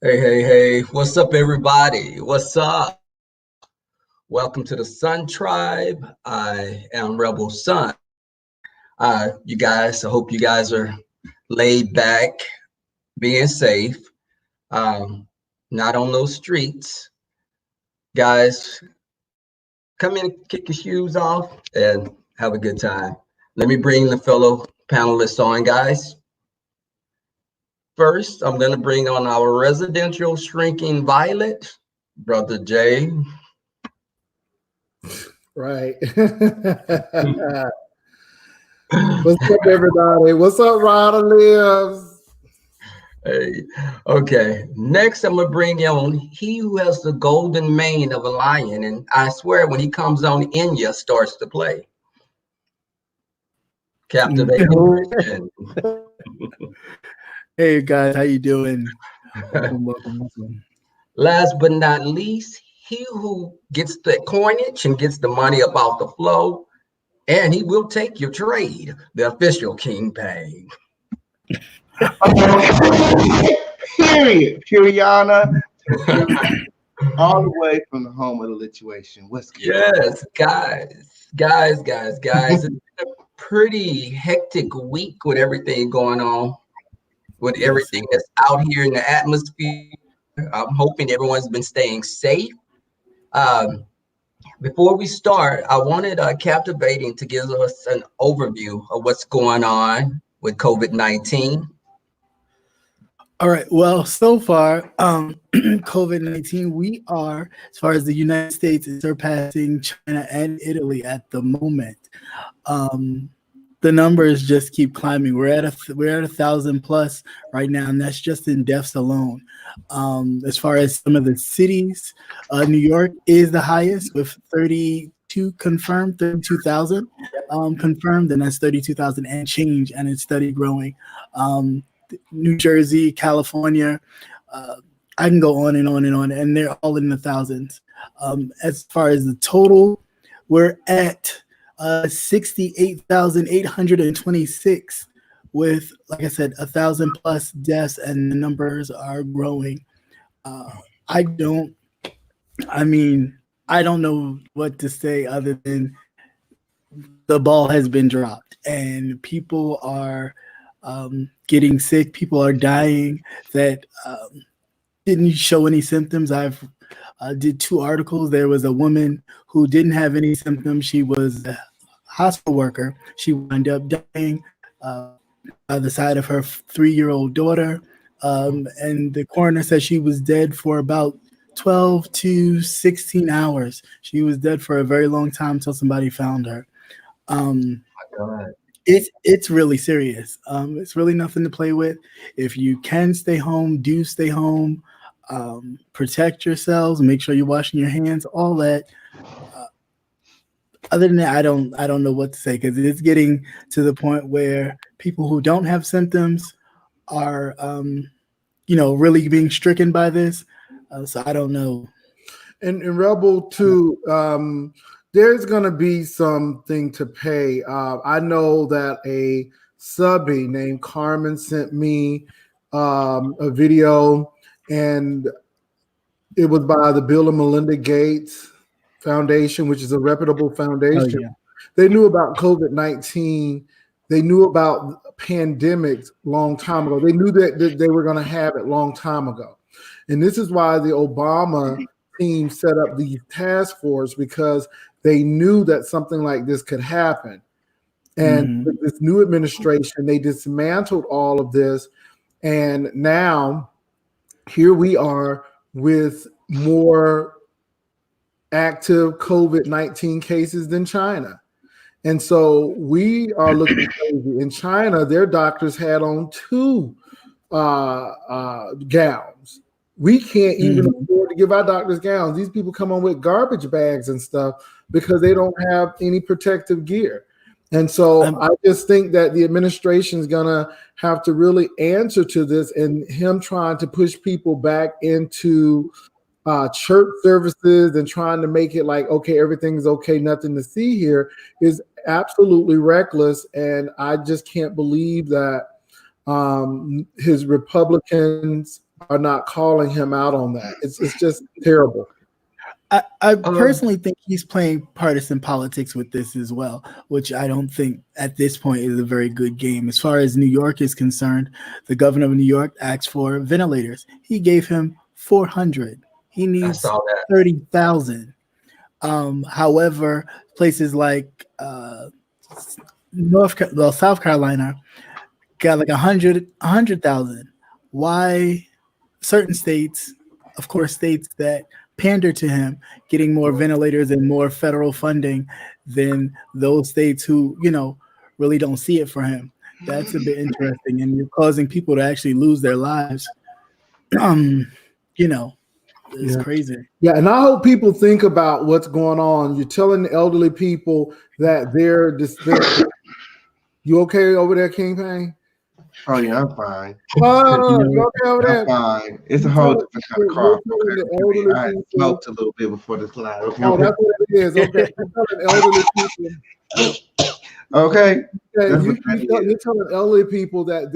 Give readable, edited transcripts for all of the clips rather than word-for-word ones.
Hey, hey, hey, what's up, everybody? What's up? Welcome to the Sun Tribe. I am Rebel Sun. I hope you guys are laid back, being safe, um, not on those streets. Guys, come in, kick your shoes off, and have a good time. Let me bring the fellow panelists on, guys. First, I'm going to bring on our residential shrinking violet, Brother Jay. Right. What's up, everybody? What's up, Ryder Lives? Hey, okay. Next, I'm gonna bring on he who has the golden mane of a lion, and I swear when he comes on, Enya starts to play. Captivating Christian. Hey guys, how you doing? Welcome. Last but not least, he who gets the coinage and gets the money about the flow, and he will take your trade, the official kingpin. Period. Puriana. All the way from the home of the lituation. What's good? Yes, guys. It's been a pretty hectic week with everything going on, with everything that's out here in the atmosphere. I'm hoping everyone's been staying safe. Before we start, I wanted Captivating to give us an overview of what's going on with COVID-19. All right. Well, so far, COVID-19, we are, as far as the United States, is surpassing China and Italy at the moment. The numbers just keep climbing. We're at 1,000 plus right now, and that's just in deaths alone. As far as some of the cities, New York is the highest with 32,000 confirmed, and that's 32,000 and change, and it's steady growing. New Jersey, California, I can go on and on and on, and they're all in the thousands. As far as the total, we're at 68,826 with, like I said, 1,000 plus deaths, and the numbers are growing. I don't know what to say other than the ball has been dropped, and people are getting sick. People are dying that didn't show any symptoms. I've did 2 articles. There was a woman who didn't have any symptoms. She was a hospital worker. She wound up dying by the side of her 3-year-old daughter. And the coroner said she was dead for about 12 to 16 hours. She was dead for a very long time until somebody found her. It's really serious. It's really nothing to play with. If you can stay home, do stay home. Protect yourselves. Make sure you're washing your hands. All that. Other than that, I don't know what to say, because it's getting to the point where people who don't have symptoms are, really being stricken by this. So I don't know. And Rebel too. There's going to be something to pay. I know that a subby named Carmen sent me a video, and it was by the Bill and Melinda Gates Foundation, which is a reputable foundation. Oh, yeah. They knew about COVID-19. They knew about pandemics long time ago. They knew that they were going to have it long time ago. And this is why the Obama team set up the task force, because they knew that something like this could happen. And with this new administration, they dismantled all of this. And now here we are with more active COVID-19 cases than China. And so we are looking crazy. In China, their doctors had on 2 gowns. We can't even afford to give our doctors gowns. These people come on with garbage bags and stuff because they don't have any protective gear. And so I just think that the administration is going to have to really answer to this, and him trying to push people back into church services and trying to make it like, okay, everything's okay, nothing to see here, is absolutely reckless. And I just can't believe that his Republicans are not calling him out on that. It's just terrible. I personally think he's playing partisan politics with this as well, which I don't think at this point is a very good game. As far as New York is concerned, the governor of New York asked for ventilators. He gave him 400. He needs 30,000. However, places like South Carolina got like 100,000. Why certain states, of course, states that pander to him, getting more ventilators and more federal funding than those states who, really don't see it for him? That's a bit interesting, and you're causing people to actually lose their lives. It's crazy. Yeah, and I hope people think about what's going on. You're telling the elderly people that they're you okay over there, King Payne? Oh yeah, I'm fine. Oh, you okay over there? I'm fine. It's a whole different kind of cough. Okay. I smoked a little bit before this live. Okay. Oh, that's what it is. Okay, you're telling elderly people. Okay. You're telling elderly people that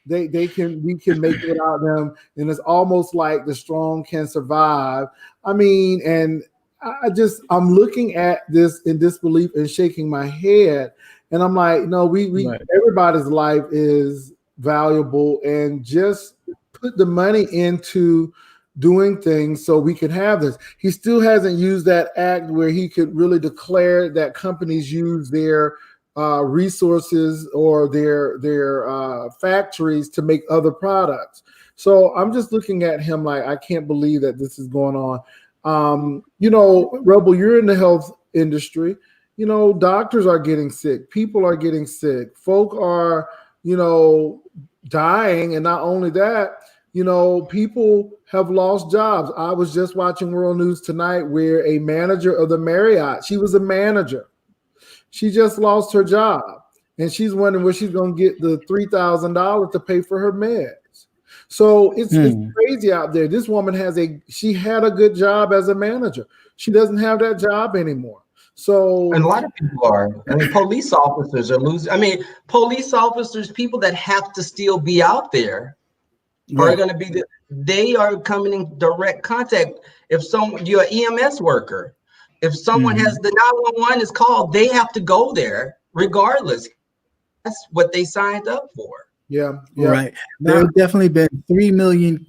we can make it without them, and it's almost like the strong can survive. I mean, and I'm looking at this in disbelief and shaking my head, and I'm like, no, right. Everybody's life is valuable, and just put the money into doing things so we can have this. He still hasn't used that act where he could really declare that companies use their resources or their factories to make other products. So I'm just looking at him like, I can't believe that this is going on. Rebel, you're in the health industry. Doctors are getting sick. People are getting sick. Folk are, dying. And not only that, people have lost jobs. I was just watching World News tonight where a manager of the Marriott, she was a manager. She just lost her job, and she's wondering where she's going to get the $3,000 to pay for her meds. So it's crazy out there. This woman she had a good job as a manager. She doesn't have that job anymore. So, and a lot of people are. I mean, police officers are losing. I mean, police officers, people that have to still be out there, are going to be. They are coming in direct contact. If you're an EMS worker. If someone has the 911 is called, they have to go there regardless. That's what they signed up for. Yeah. Right. There have definitely been 3 million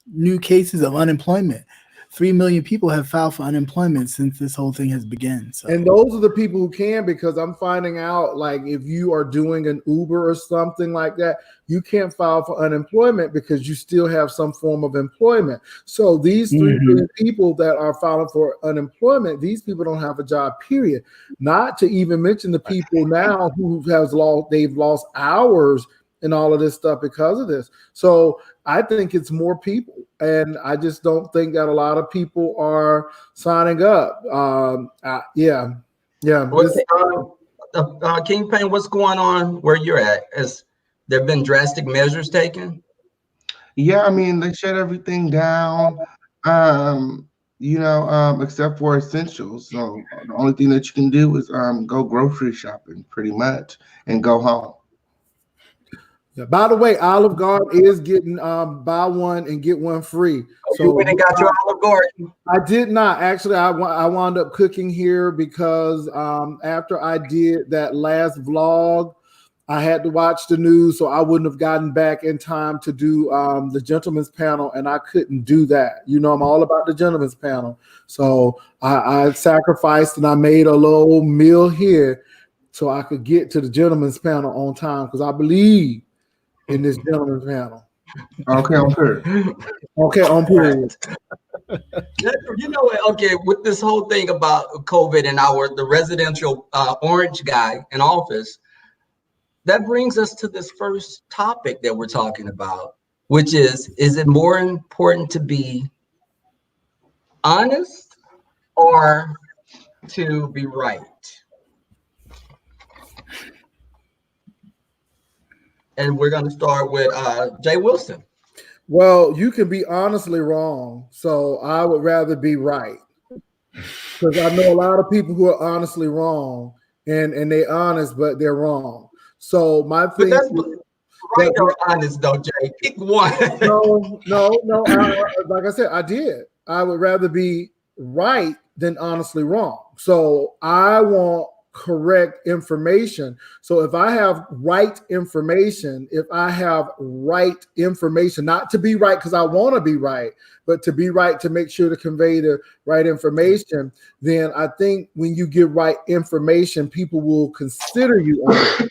new cases of unemployment. 3 million people have filed for unemployment since this whole thing has begun. So. And those are the people who can, because I'm finding out, like, if you are doing an Uber or something like that, you can't file for unemployment because you still have some form of employment. So these 3 million people that are filing for unemployment, these people don't have a job, period. Not to even mention the people now who they've lost hours and all of this stuff because of this. So I think it's more people, and I just don't think that a lot of people are signing up. King Payne, what's going on where you're at? Has there been drastic measures taken? Yeah, I mean, they shut everything down, except for essentials. So the only thing that you can do is go grocery shopping, pretty much, and go home. Yeah. By the way, Olive Garden is getting buy one and get one free. So you went and got your Olive Garden? I did not. Actually, I wound up cooking here because after I did that last vlog, I had to watch the news, so I wouldn't have gotten back in time to do the gentleman's panel, and I couldn't do that. I'm all about the gentleman's panel. So I sacrificed and I made a little meal here so I could get to the gentleman's panel on time, because I believe in this gentleman's panel. Okay, on period. Okay, on period. Okay, with this whole thing about COVID and the residential orange guy in office, that brings us to this first topic that we're talking about, which is it more important to be honest or to be right? And we're going to start with Jay Wilson. Well, you can be honestly wrong, so I would rather be right, because I know a lot of people who are honestly wrong, and they're honest, but they're wrong. So my thing, right or honest, though, Jay? Pick one. No. Like I said, I did. I would rather be right than honestly wrong. So I want correct information. So if I have right information, not to be right because I want to be right, but to be right to make sure to convey the right information, then I think when you give right information, people will consider you honest.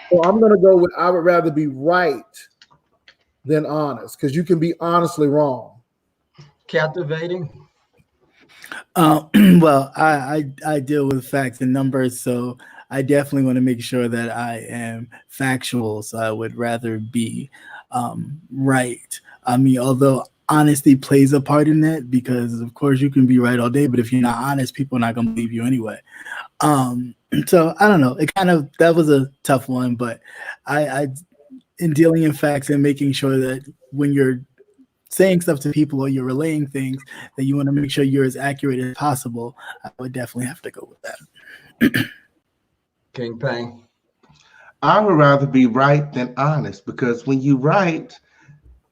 So I'm going to go with I would rather be right than honest, because you can be honestly wrong. Captivating. Well, I deal with facts and numbers, so I definitely want to make sure that I am factual. So I would rather be right. I mean, although honesty plays a part in that, because of course you can be right all day, but if you're not honest, people are not going to believe you anyway. So I don't know. That was a tough one, but I in dealing in facts and making sure that when you're saying stuff to people or you're relaying things, that you want to make sure you're as accurate as possible, I would definitely have to go with that. King Pang. I would rather be right than honest, because when you write,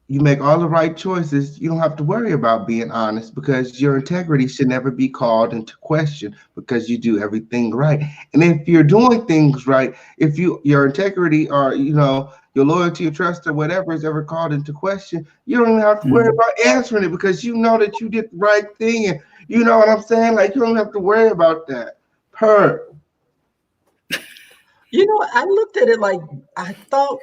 you make all the right choices. You don't have to worry about being honest, because your integrity should never be called into question because you do everything right. And if you're doing things right, if your integrity or your loyalty or trust or whatever is ever called into question, you don't even have to worry about answering it, because you know that you did the right thing. And you know what I'm saying? Like, you don't have to worry about that. I looked at it like I thought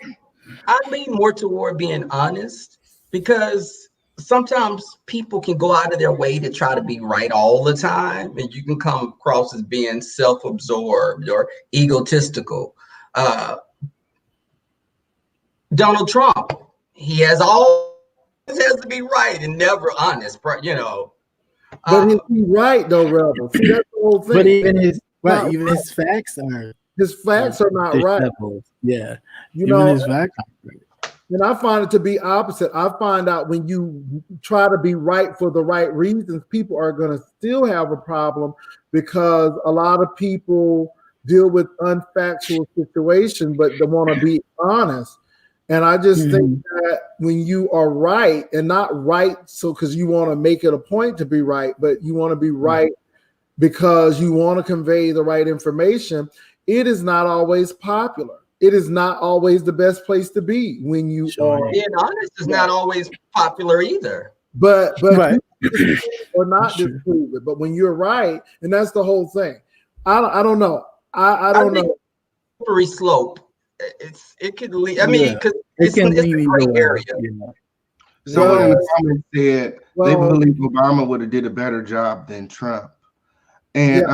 I lean more toward being honest, because sometimes people can go out of their way to try to be right all the time, and you can come across as being self-absorbed or egotistical. Donald Trump, he has to be right and never honest, But is he right though, Rebel? See, that's the whole thing. But even his facts are. His facts are not right. Yeah, his facts are right. And I find it to be opposite. I find out when you try to be right for the right reasons, people are going to still have a problem, because a lot of people deal with unfactual situations, but they want to be honest. And I just think that when you are right, and not right so because you want to make it a point to be right, but you want to be right because you want to convey the right information, it is not always popular. It is not always the best place to be when you are. Being honest is not always popular either. But right. or not disprove it. But when you're right, and that's the whole thing. I don't know. I don't know. Slippery slope. It could lead. I mean, because it's a gray area. Someone in the comments said they believe Obama would have did a better job than Trump. And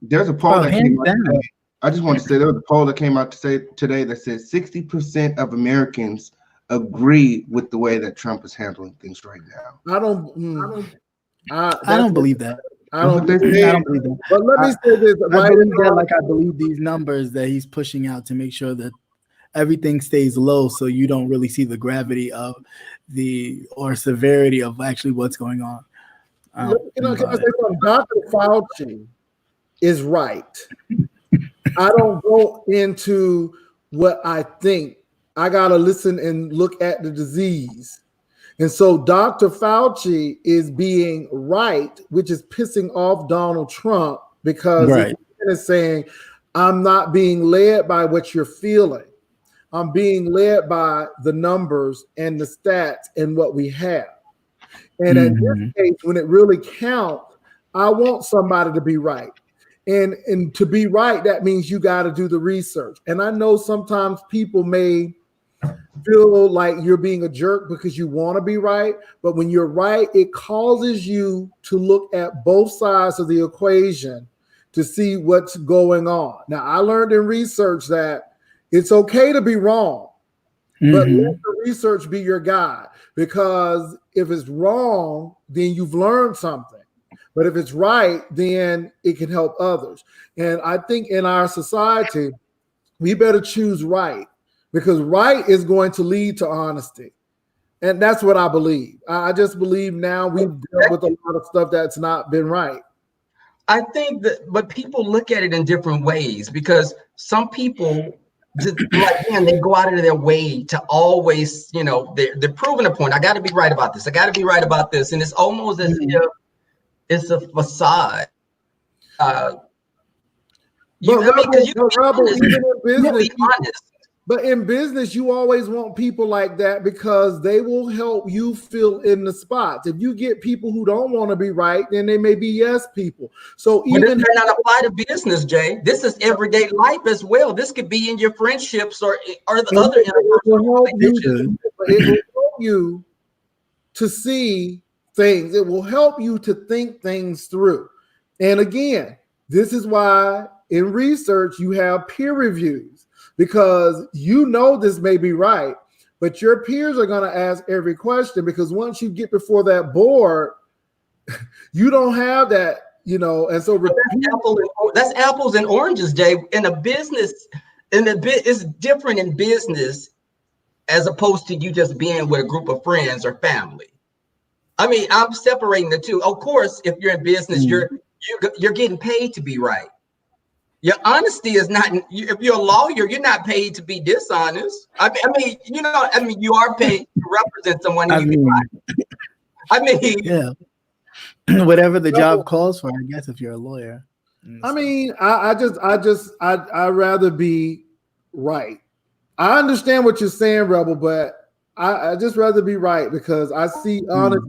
there's a poll that came out today. I just want to say there was a poll that came out today that said 60% of Americans agree with the way that Trump is handling things right now. I don't believe that. I don't believe that. But let me say this. I believe these numbers that he's pushing out to make sure that everything stays low, so you don't really see the gravity of or severity of actually what's going on. Can I say something? Dr. Fauci is right. I don't go into what I think. I got to listen and look at the disease. And so Dr. Fauci is being right, which is pissing off Donald Trump, because he is saying, I'm not being led by what you're feeling. I'm being led by the numbers and the stats and what we have. And in this case, when it really counts, I want somebody to be right. And to be right, that means you got to do the research. And I know sometimes people may feel like you're being a jerk because you want to be right. But when you're right, it causes you to look at both sides of the equation to see what's going on. Now, I learned in research that it's okay to be wrong, but let the research be your guide. Because if it's wrong, then you've learned something. But if it's right, then it can help others. And I think in our society, we better choose right, because right is going to lead to honesty. And that's what I believe. I just believe now we've dealt with a lot of stuff that's not been right. I think that, but people look at it in different ways, because some people just like, man, they go out of their way to always, you know, they're proving a point. I got to be right about this. I got to be right about this. And it's almost as if it's a facade. But in business, you always want people like that because they will help you fill in the spots. If you get people who don't want to be right, then they may be yes people. So even this may not apply to business, Jay. This is everyday life as well. This could be in your friendships or the other interpersonal relationships. It will help you to see things. It will help you to think things through. And again, this is why in research you have peer reviews, because you know this may be right, but your peers are going to ask every question, because once you get before that board, you don't have that, you know. And so that's apples and oranges, Jay. In a business, it's different in business as opposed to you just being with a group of friends or family. I mean, I'm separating the two. Of course, if you're in business, you're getting paid to be right. Your honesty is not. If you're a lawyer, you're not paid to be dishonest. I mean, you know, you are paid to represent someone. Yeah. Whatever the job calls for, I guess, if you're a lawyer. I mean, I'd rather be right. I understand what you're saying, Rebel, but I just rather be right, because I see honest.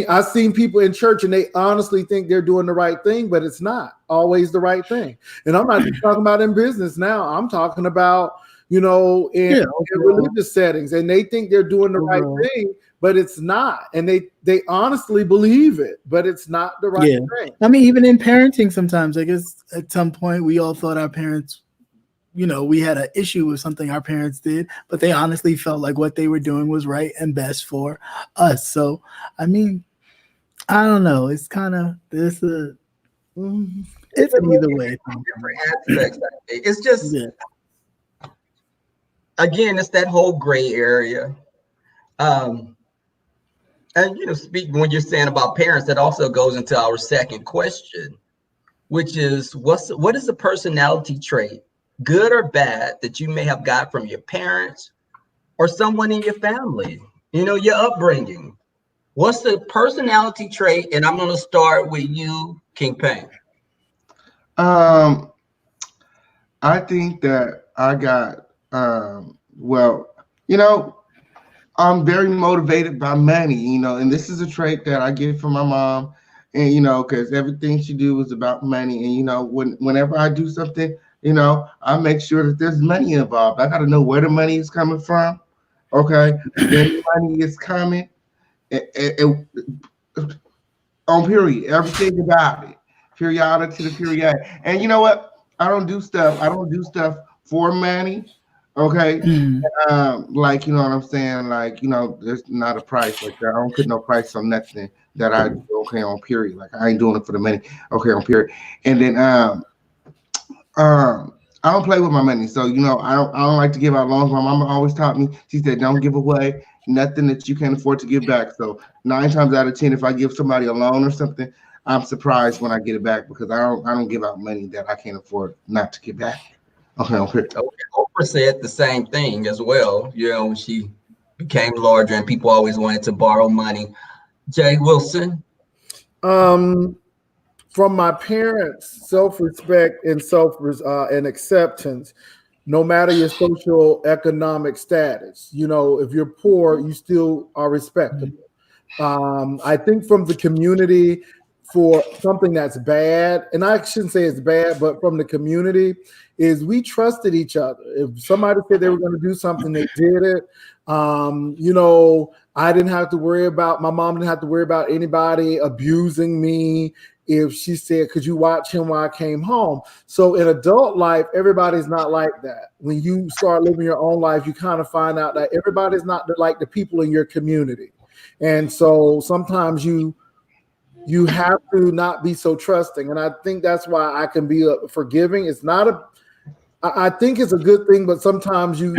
I've seen people in church and they honestly think they're doing the right thing, but it's not always the right thing. And I'm not just talking about in business now. I'm talking about, you know, in religious settings, and they think they're doing the right thing, but it's not. And they honestly believe it, but it's not the right thing. I mean, even in parenting, sometimes I guess at some point we all thought our parents, you know, we had an issue with something our parents did, but they honestly felt like what they were doing was right and best for us. So, I mean, I don't know. It's kind of it's either way. Different aspects. It's just again, it's that whole gray area. And you know, speaking when you're saying about parents, that also goes into our second question, which is what is the personality trait, good or bad, that you may have got from your parents or someone in your family, you know, your upbringing? What's the personality trait? And I'm going to start with you, King Payne. I think that I got, well, you know, I'm very motivated by money, you know, and this is a trait that I get from my mom, and, you know, because everything she do is about money. And, you know, whenever I do something, you know, I make sure that there's money involved. I got to know where the money is coming from. Okay. When the money is coming, on period, everything about it, periodic to the period. And you know what? I don't do stuff for money. Okay. Like, you know what I'm saying? Like, you know, there's not a price like that. I don't put no price on nothing that I do. Okay, on period. Like, I ain't doing it for the money. Okay, on period. And then I don't play with my money, so you know I don't like to give out loans. My mama always taught me. She said, "Don't give away nothing that you can't afford to give back." So 9 times out of 10, if I give somebody a loan or something, I'm surprised when I get it back, because I don't give out money that I can't afford not to get back. Okay. Oprah said the same thing as well. You know, when she became larger and people always wanted to borrow money. Jay Wilson. From my parents, self-respect and and acceptance, no matter your social economic status. You know, if you're poor, you still are respectable. I think from the community, for something that's bad, and I shouldn't say it's bad, but from the community, is we trusted each other. If somebody said they were going to do something, they did it. You know, my mom didn't have to worry about anybody abusing me. If she said, "Could you watch him while I came home?" So in adult life, everybody's not like that. When you start living your own life, you kind of find out that everybody's not like the people in your community. And so sometimes you have to not be so trusting. And I think that's why I can be forgiving. I think it's a good thing, but sometimes you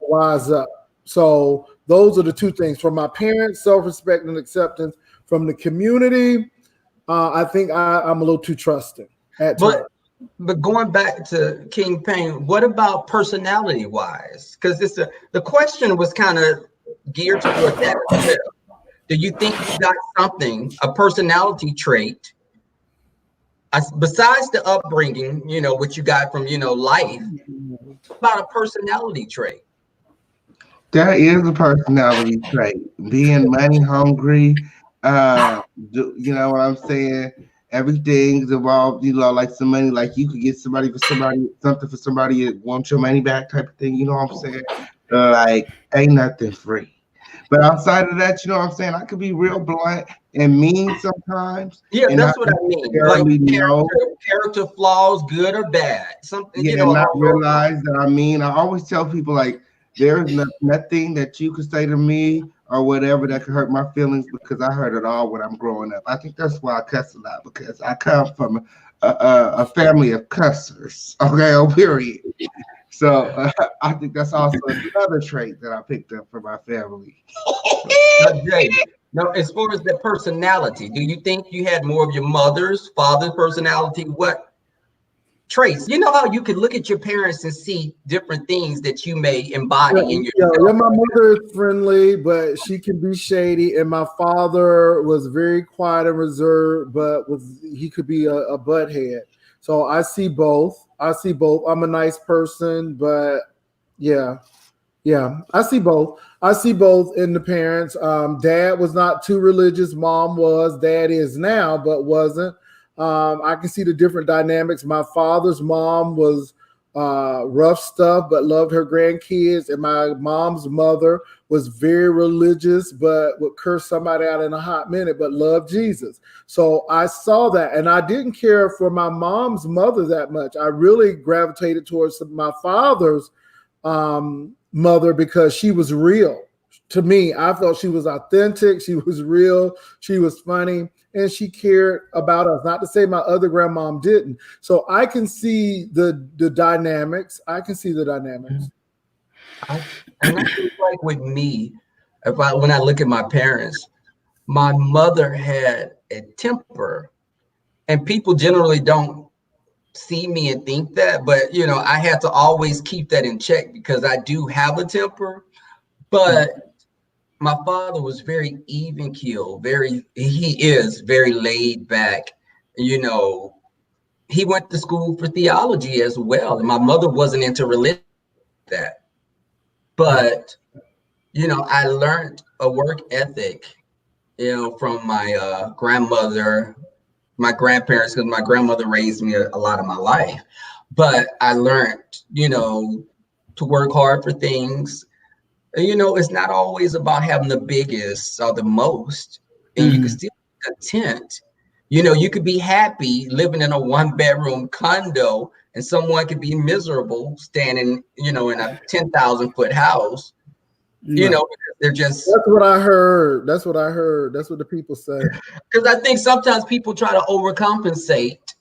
wise up. So those are the two things. From my parents, self-respect and acceptance. From the community, I think I'm a little too trusting at times. But going back to King Payne, what about personality wise? Because the question was kind of geared toward that as well. Do you think you got something, a personality trait, besides the upbringing, what you got from, life, about a personality trait? That is a personality trait. Being money hungry, you know what I'm saying? Everything's involved, like some money, like you could get something for somebody that wants your money back type of thing, you know what I'm saying? Like, ain't nothing free. But outside of that, you know what I'm saying? I could be real blunt and mean sometimes. Yeah, and that's what I mean. Like character flaws, good or bad. Something, yeah, and not realize that I mean. I always tell people like there's nothing that you could say to me or whatever that could hurt my feelings because I heard it all when I'm growing up. I think that's why I cuss a lot because I come from a family of cussers. Okay, period. So I think that's also another trait that I picked up from my family. Now, as far as the personality, do you think you had more of your mother's, father's personality? What traits? You know how you can look at your parents and see different things that you may embody in yourself? Yeah, my mother is friendly, but she can be shady. And my father was very quiet and reserved, but he could be a butthead. So I see both. I'm a nice person, but yeah, I see both. I see both in the parents. Dad was not too religious. Mom was. Dad is now, but wasn't. I can see the different dynamics. My father's mom was rough stuff, but loved her grandkids. And my mom's mother was very religious, but would curse somebody out in a hot minute, but loved Jesus. So I saw that. And I didn't care for my mom's mother that much. I really gravitated towards my father's mother because she was real. To me, I felt she was authentic. She was real. She was funny. And she cared about us. Not to say my other grandmom didn't. So I can see the dynamics. I think like with me, when I look at my parents, my mother had a temper, and people generally don't see me and think that, but I had to always keep that in check because I do have a temper. But my father was very even keeled, he is very laid back. He went to school for theology as well. And my mother wasn't into religion that. But, I learned a work ethic, from my grandmother, my grandparents, because my grandmother raised me a lot of my life. But I learned, to work hard for things. It's not always about having the biggest or the most, and you can still be content. You could be happy living in a 1-bedroom condo, and someone could be miserable standing, in a 10,000-foot house. They're just. That's what I heard. That's what the people say. Because I think sometimes people try to overcompensate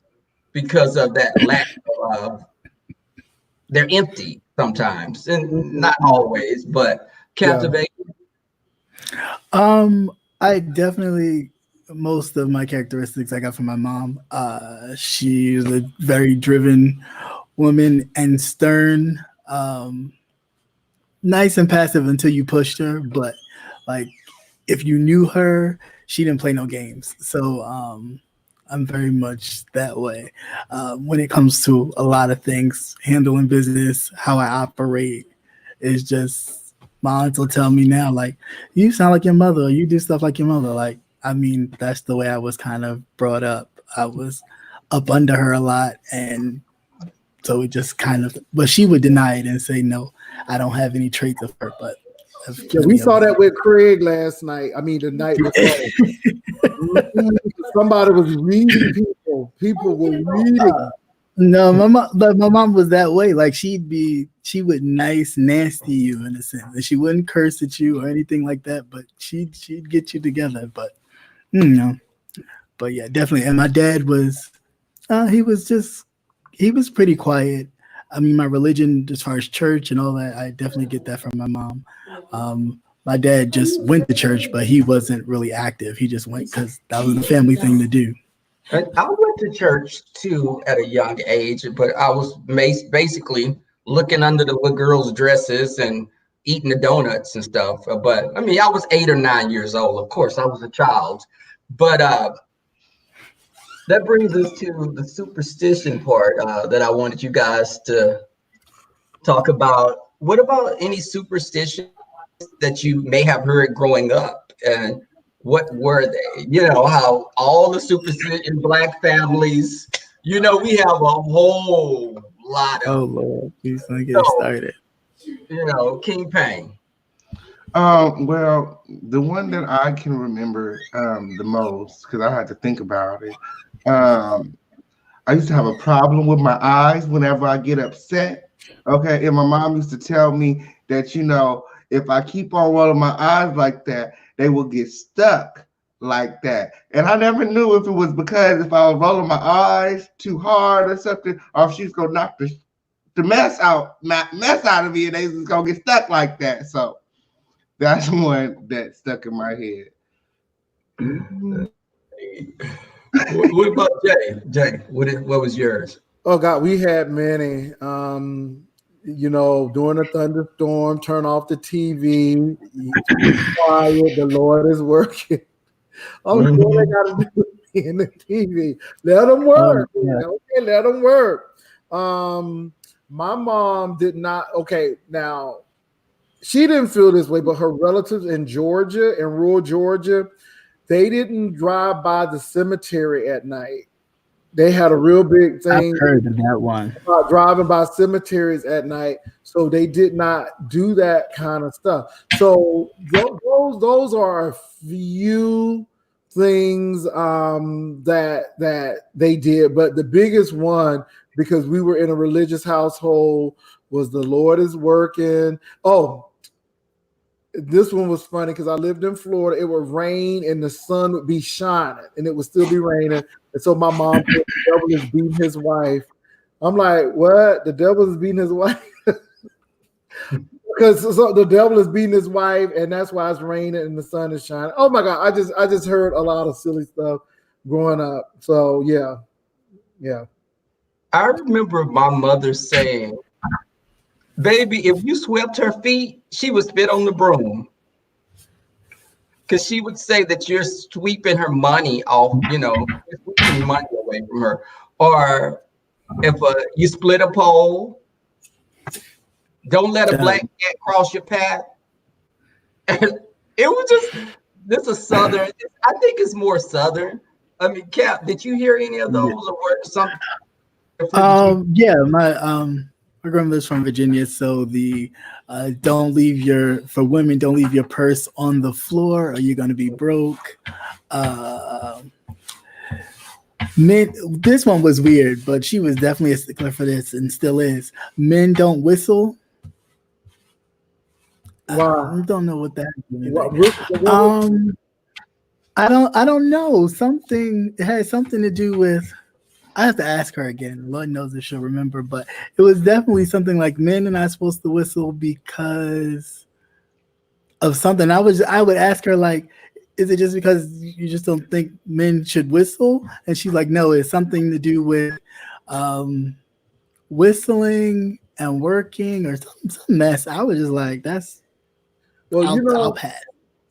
because of that lack of. They're empty sometimes, and not always, but captivating. I definitely, most of my characteristics I got from my mom. She's a very driven woman and stern, nice and passive until you pushed her, but like if you knew her, she didn't play no games. So I'm very much that way when it comes to a lot of things, handling business, how I operate. Is just my aunt will tell me now, like, you sound like your mother, or you do stuff like your mother. Like, I mean, that's the way I was kind of brought up. I was up under her a lot, and so it just kind of, but she would deny it and say, no, I don't have any traits of her. But we saw that with Craig last night. I mean, the night before. Somebody was reading people. People were reading. No, my mom was that way. Like she would nasty you in a sense. And she wouldn't curse at you or anything like that, but she'd get you together. But but yeah, definitely. And my dad was, he was pretty quiet. I mean, my religion, as far as church and all that, I definitely get that from my mom. My dad just went to church, but he wasn't really active. He just went because that was the family thing to do. And I went to church too at a young age, but I was basically looking under the little girls' dresses and eating the donuts and stuff. But I mean, I was 8 or 9 years old. Of course, I was a child. But that brings us to the superstition part that I wanted you guys to talk about. What about any superstitions that you may have heard growing up, and what were they? You know how all the superstition in Black families, we have a whole lot of Oh them. Lord, please don't get So, started. King Payne. Well, the one that I can remember the most, because I had to think about it. I used to have a problem with my eyes whenever I get upset. Okay, and my mom used to tell me that if I keep on rolling my eyes like that, they will get stuck like that. And I never knew if it was because if I was rolling my eyes too hard or something, or if she was gonna knock the mess out of me, and they was gonna get stuck like that. So that's one that stuck in my head. What about Jay? Jay, what was yours? Oh God, we had many. During a thunderstorm, turn off the TV. Quiet. The Lord is working. Oh, all they got to do is be in the TV. Let them work. Yeah. Okay, let them work. My mom did not. Okay, now she didn't feel this way, but her relatives in Georgia, in rural Georgia, they didn't drive by the cemetery at night. They had a real big thing. I've heard of that one. About driving by cemeteries at night, so they did not do that kind of stuff. So those are a few things that they did, but the biggest one, because we were in a religious household, was the Lord is working. Oh, this one was funny because I lived in Florida. It would rain and the sun would be shining and it would still be raining. And so my mom said, the devil is beating his wife. I'm like, what? The devil is beating his wife? Because the devil is beating his wife, and that's why it's raining and the sun is shining. Oh my God, I just heard a lot of silly stuff growing up. So yeah. I remember my mother saying, baby, if you swept her feet, she would spit on the broom. Because she would say that you're sweeping her money off, you're sweeping money away from her. Or if you split a pole, don't let a black cat cross your path. And it was this is Southern. I think it's more Southern. I mean, Cap, did you hear any of those or something? Yeah, my grandmother's from Virginia, so the don't leave your purse on the floor or you're gonna be broke. This one was weird, but she was definitely a stickler for this and still is. Men don't whistle. Wow. I don't know what that is. I don't know. It had something to do with. I have to ask her again. Lord knows if she'll remember, but it was definitely something like men are not supposed to whistle because of something. I would ask her, like, is it just because you just don't think men should whistle? And she's like, no, it's something to do with whistling and working or some mess. I was just like, that's I'll pass.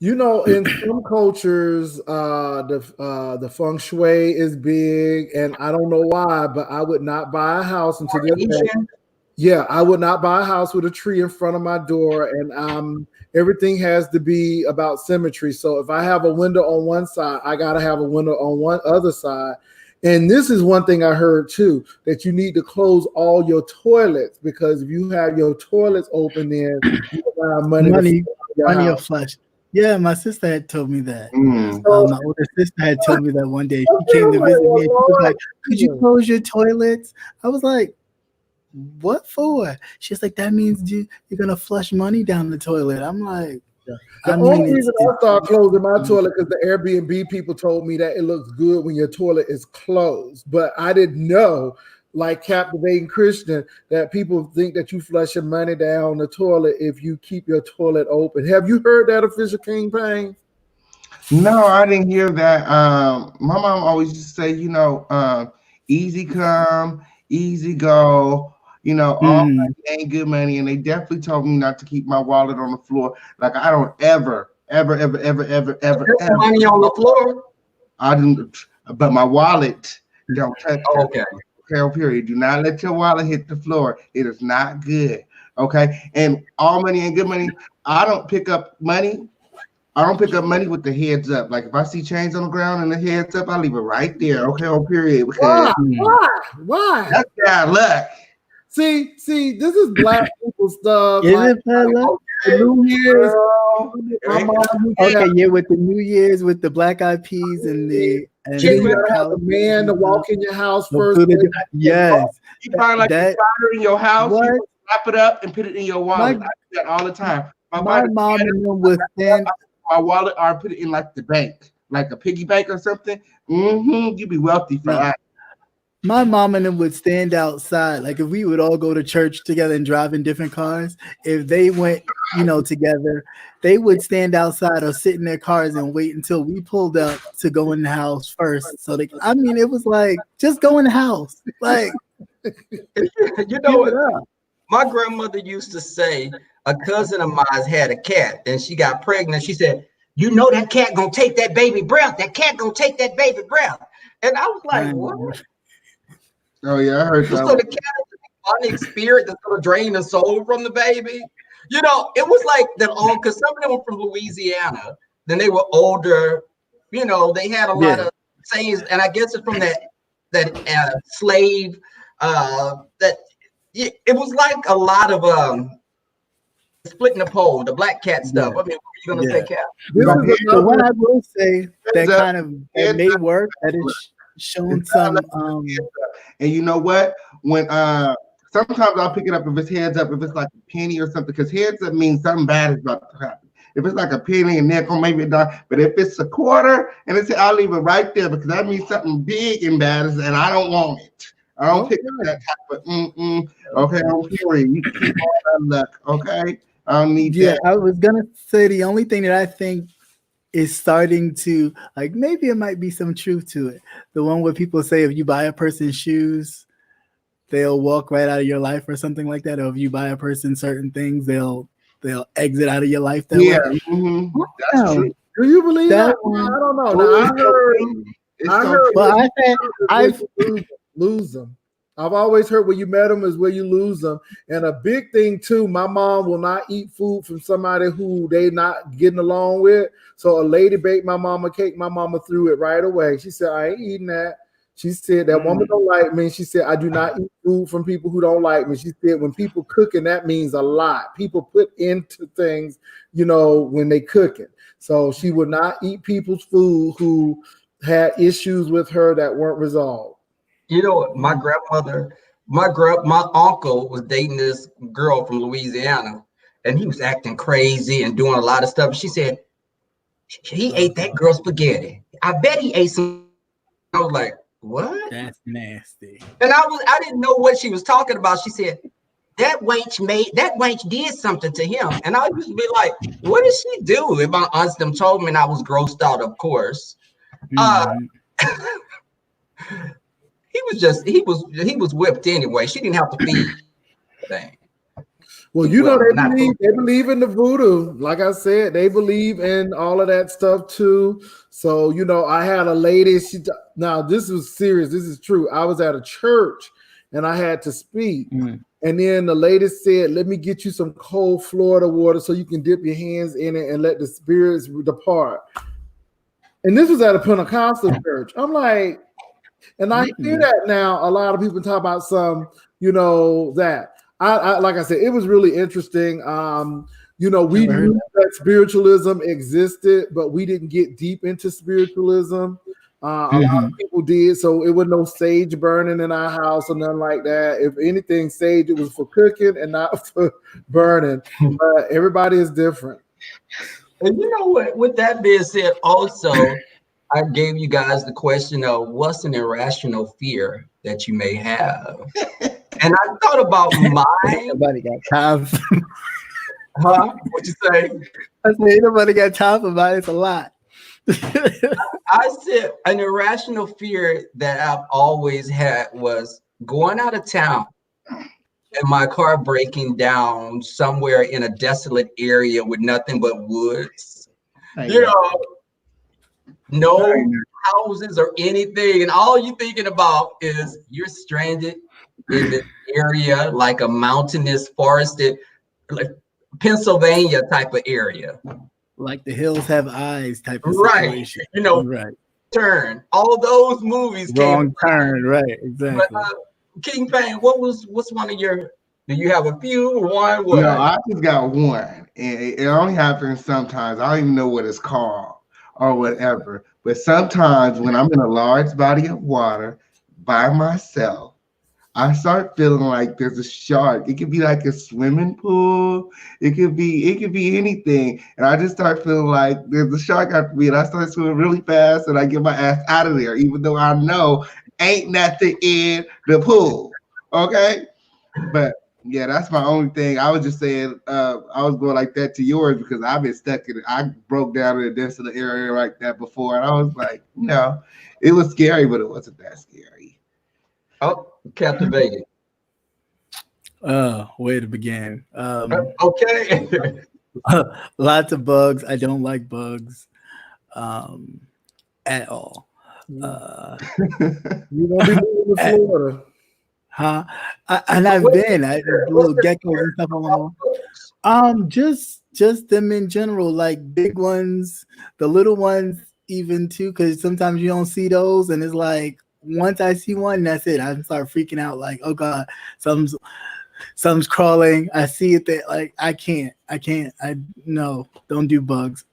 In some cultures, the feng shui is big, and I don't know why, but I would not buy a house until this day. Yeah, I would not buy a house with a tree in front of my door, and everything has to be about symmetry. So if I have a window on one side, I gotta have a window on one other side. And this is one thing I heard too, that you need to close all your toilets, because if you have your toilets open, then you have money will flush. Yeah, my sister had told me that. My older sister had told me that one day. She came to visit me and she was like, could you close your toilets? I was like, what for? She's like, that means you're going to flush money down the toilet. I'm like, the only reason I started closing my toilet because the Airbnb people told me that it looks good when your toilet is closed. But I didn't know, like Captivating Christian, that people think that you flush your money down the toilet if you keep your toilet open. Have you heard that, Official King Payne? No, I didn't hear that. My mom always used to say, easy come, easy go. All Mm. money ain't good money, and they definitely told me not to keep my wallet on the floor. Like I don't ever, ever, ever, ever, ever, ever, There's ever. money on the floor. I didn't, but my wallet don't touch it. Okay. Okay, period. Do not let your wallet hit the floor. It is not good. Okay, and all money ain't good money. I don't pick up money. I don't pick up money with the heads up. Like if I see change on the ground and the heads up, I leave it right there. Okay, on period. Because Why? that's bad luck. See, this is black people stuff. Is Like, it bad luck? the New Year's. Girl, My mom, Okay, yeah, with the New Year's, with the Black Eyed Peas and you gotta have a man to walk in your house first. Yes, you find like a spider in your house, What? you wrap it up and put it in your wallet. I do that all the time. My mom and them would stand. My wallet, or put it in like the bank, like a piggy bank or something. You be wealthy for that. My mom and them would stand outside. Like if we would all go to church together and drive in different cars, if they went, together, they would stand outside or sit in their cars and wait until we pulled up to go in the house first. So it was like, just go in the house. Like, My grandmother used to say a cousin of mine had a cat and she got pregnant. She said, that cat gonna take that baby breath. That cat gonna take that baby breath. And I was like, what? Oh yeah, I heard that. So the cat is a demonic spirit that's gonna drain the soul from the baby. It was like that all because some of them were from Louisiana. Then they were older. They had a lot of sayings, and I guess it's from that slave. It was like a lot of splitting the pole, the black cat stuff. I mean, what are you gonna say, Cat? The one I will say that may work. That is shown some. And you know what? When sometimes I'll pick it up if it's heads up, if it's like a penny or something, because heads up means something bad is about to happen. If it's like a penny and nickel, maybe a dime. But if it's a quarter and I'll leave it right there because that means something big and bad is, and I don't want it. I don't pick up that type of Okay, I'm sorry. You can keep all that luck. Okay, I don't need that. I was gonna say the only thing that I think is starting to maybe it might be some truth to it. The one where people say if you buy a person shoes, they'll walk right out of your life or something like that. Or if you buy a person certain things, they'll exit out of your life that way. Mm-hmm. That's true. Do you believe that? I don't know. I've lose them. I've always heard where you met them is where you lose them. And a big thing too, my mom will not eat food from somebody who they not getting along with. So a lady baked my mama cake. My mama threw it right away. She said, I ain't eating that. She said that woman don't like me. She said, I do not eat food from people who don't like me. She said, when people cooking, that means a lot. People put into things, when they cooking. So she would not eat people's food who had issues with her that weren't resolved. My grandmother, my uncle was dating this girl from Louisiana, and he was acting crazy and doing a lot of stuff. She said, he ate that girl's spaghetti. I bet he ate some. I was like, what? That's nasty. And I didn't know what she was talking about. She said, that wench did something to him. And I used to be like, what did she do? And my aunts them told me, and I was grossed out, of course. He was whipped anyway. She didn't have to feed anything. Well, they believe in the voodoo. Like I said, they believe in all of that stuff too. So, I had a lady, now this was serious. This is true. I was at a church and I had to speak. And then the lady said, let me get you some cold Florida water so you can dip your hands in it and let the spirits depart. And this was at a Pentecostal church. I'm like, and I hear that now. A lot of people talk about some, that. I like I said, it was really interesting. We knew that spiritualism existed, but we didn't get deep into spiritualism. A lot of people did, so it was no sage burning in our house or nothing like that. If anything, sage, it was for cooking and not for burning. But everybody is different. And you know what? With that being said, also, I gave you guys the question of what's an irrational fear that you may have. And I thought about mine. Nobody got time. Huh? What you say? I said, nobody got time for mine. It's a lot. I said an irrational fear that I've always had was going out of town and my car breaking down somewhere in a desolate area with nothing but woods. You know, no houses or anything, and all you're thinking about is you're stranded in this area, like a mountainous, forested, like Pennsylvania type of area. Like The Hills Have Eyes type of Right. situation. You know, Right. Turn. All those movies Wrong came. turn. Right. Exactly. But King Payne, what's one of your? Do you have a few? One? What? No, I just got one, and it only happens sometimes. I don't even know what it's called or whatever. But sometimes when I'm in a large body of water by myself, I start feeling like there's a shark. It could be like a swimming pool. It could be anything. And I just start feeling like there's a shark after me, and I start swimming really fast, and I get my ass out of there, even though I know ain't nothing in the pool. Okay, but yeah, that's my only thing. I was just saying, I was going like that to yours because I've been stuck in it. I broke down in a desolate area like that before, and I was like, it was scary, but it wasn't that scary. Oh, captivated. Where to begin? Okay. Lots of bugs. I don't like bugs at all. You won't be moving to Florida. Huh? I've been little geckos and stuff along. Just them in general, like big ones, the little ones even too, because sometimes you don't see those, and it's like once I see one, that's it. I start freaking out, like, oh god, something's crawling. I see it there, like I can't. No, don't do bugs.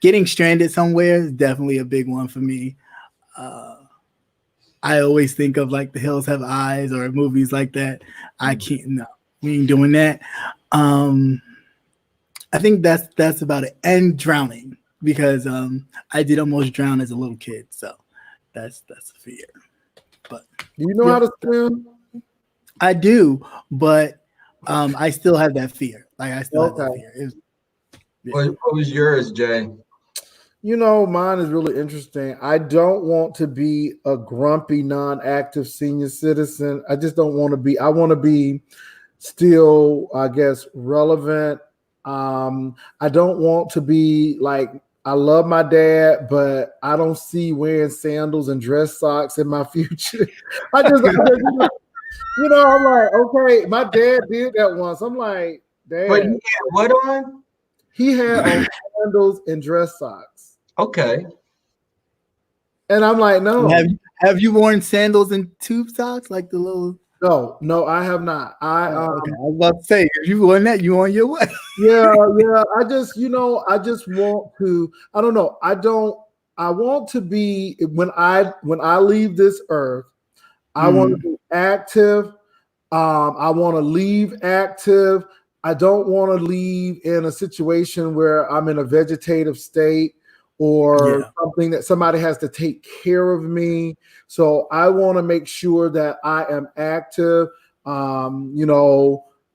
Getting stranded somewhere is definitely a big one for me. I always think of like The Hills Have Eyes or movies like that. I can't. No, we ain't doing that. I think that's about it. And drowning, because I did almost drown as a little kid, so that's a fear. But do you know how to swim? I do, but I still have that fear. Like I still have that fear. What was yours, Jay? Mine is really interesting. I don't want to be a grumpy, non-active senior citizen. I just don't want to be. I want to be still, I guess, relevant. I don't want to be like, I love my dad, but I don't see wearing sandals and dress socks in my future. I'm like, okay, my dad did that once. I'm like, Dad. But he had what on? He had on sandals and dress socks. Okay. And I'm like, no. Have you worn sandals and tube socks like the little? No, I have not. Okay. I was about to say, if you worn that, you on your way. Yeah. I just want to. I don't know. I want to be when I leave this earth. I want to be active. I want to leave active. I don't want to leave in a situation where I'm in a vegetative state or something that somebody has to take care of me. So I want to make sure that I am active.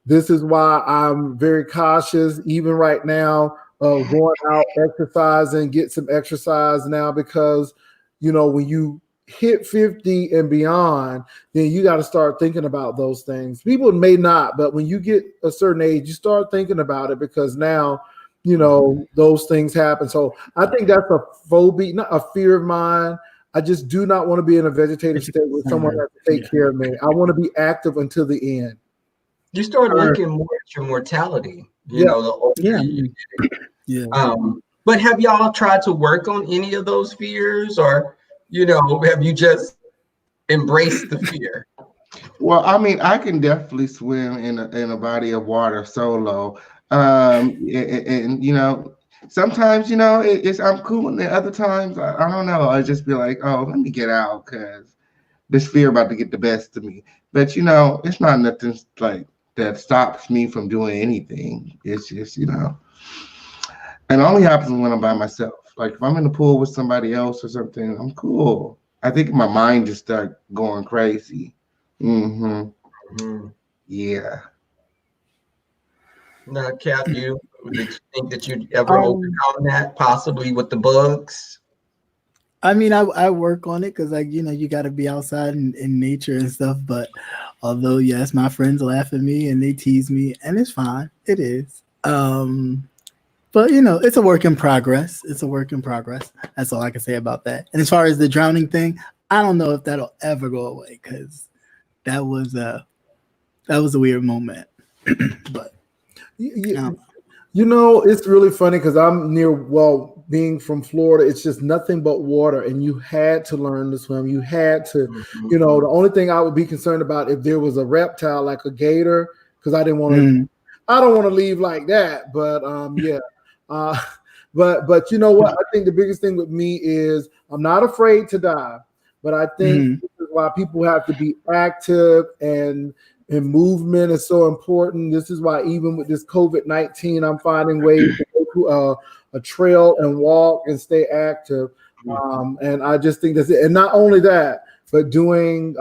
This is why I'm very cautious, even right now, going out exercising, get some exercise now, because, when you hit 50 and beyond, then you got to start thinking about those things. People may not, but when you get a certain age, you start thinking about it, because now, those things happen. So I think that's a phobia, not a fear of mine. I just do not want to be in a vegetative state where someone has to take care of me. I want to be active until the end. You start looking more at your mortality, the older you get. But have y'all tried to work on any of those fears, or have you just embraced the fear? Well, I mean, I can definitely swim in a body of water solo. And sometimes, I'm cool, and then other times, I don't know. I just be like, oh, let me get out, because this fear about to get the best of me. But, it's not nothing like that stops me from doing anything. It's just, and it only happens when I'm by myself. Like if I'm in the pool with somebody else or something, I'm cool. I think my mind just starts going crazy. Yeah. Now, Cap, you Did you think that you'd ever overcome that, possibly with the bugs? I mean, I work on it because, like, you know, you got to be outside in nature and stuff. But although, yes, my friends laugh at me and they tease me, and it's fine. It is. But, you know, it's a work in progress. It's a work in progress. That's all I can say about that. And as far as the drowning thing, I don't know if that'll ever go away because that was a weird moment. But you know, it's really funny because I'm near, well, being from Florida, it's just nothing but water, and you had to learn to swim. You had to, you know, the only thing I would be concerned about if there was a reptile like a gator, because I didn't want to. I don't want to leave like that, but yeah. But you know what? I think the biggest thing with me is I'm not afraid to dive, but I think this is why people have to be active, and movement is so important. This is why even with this COVID-19, I'm finding ways to go to a trail and walk and stay active. And I just think that's it. And not only that, but doing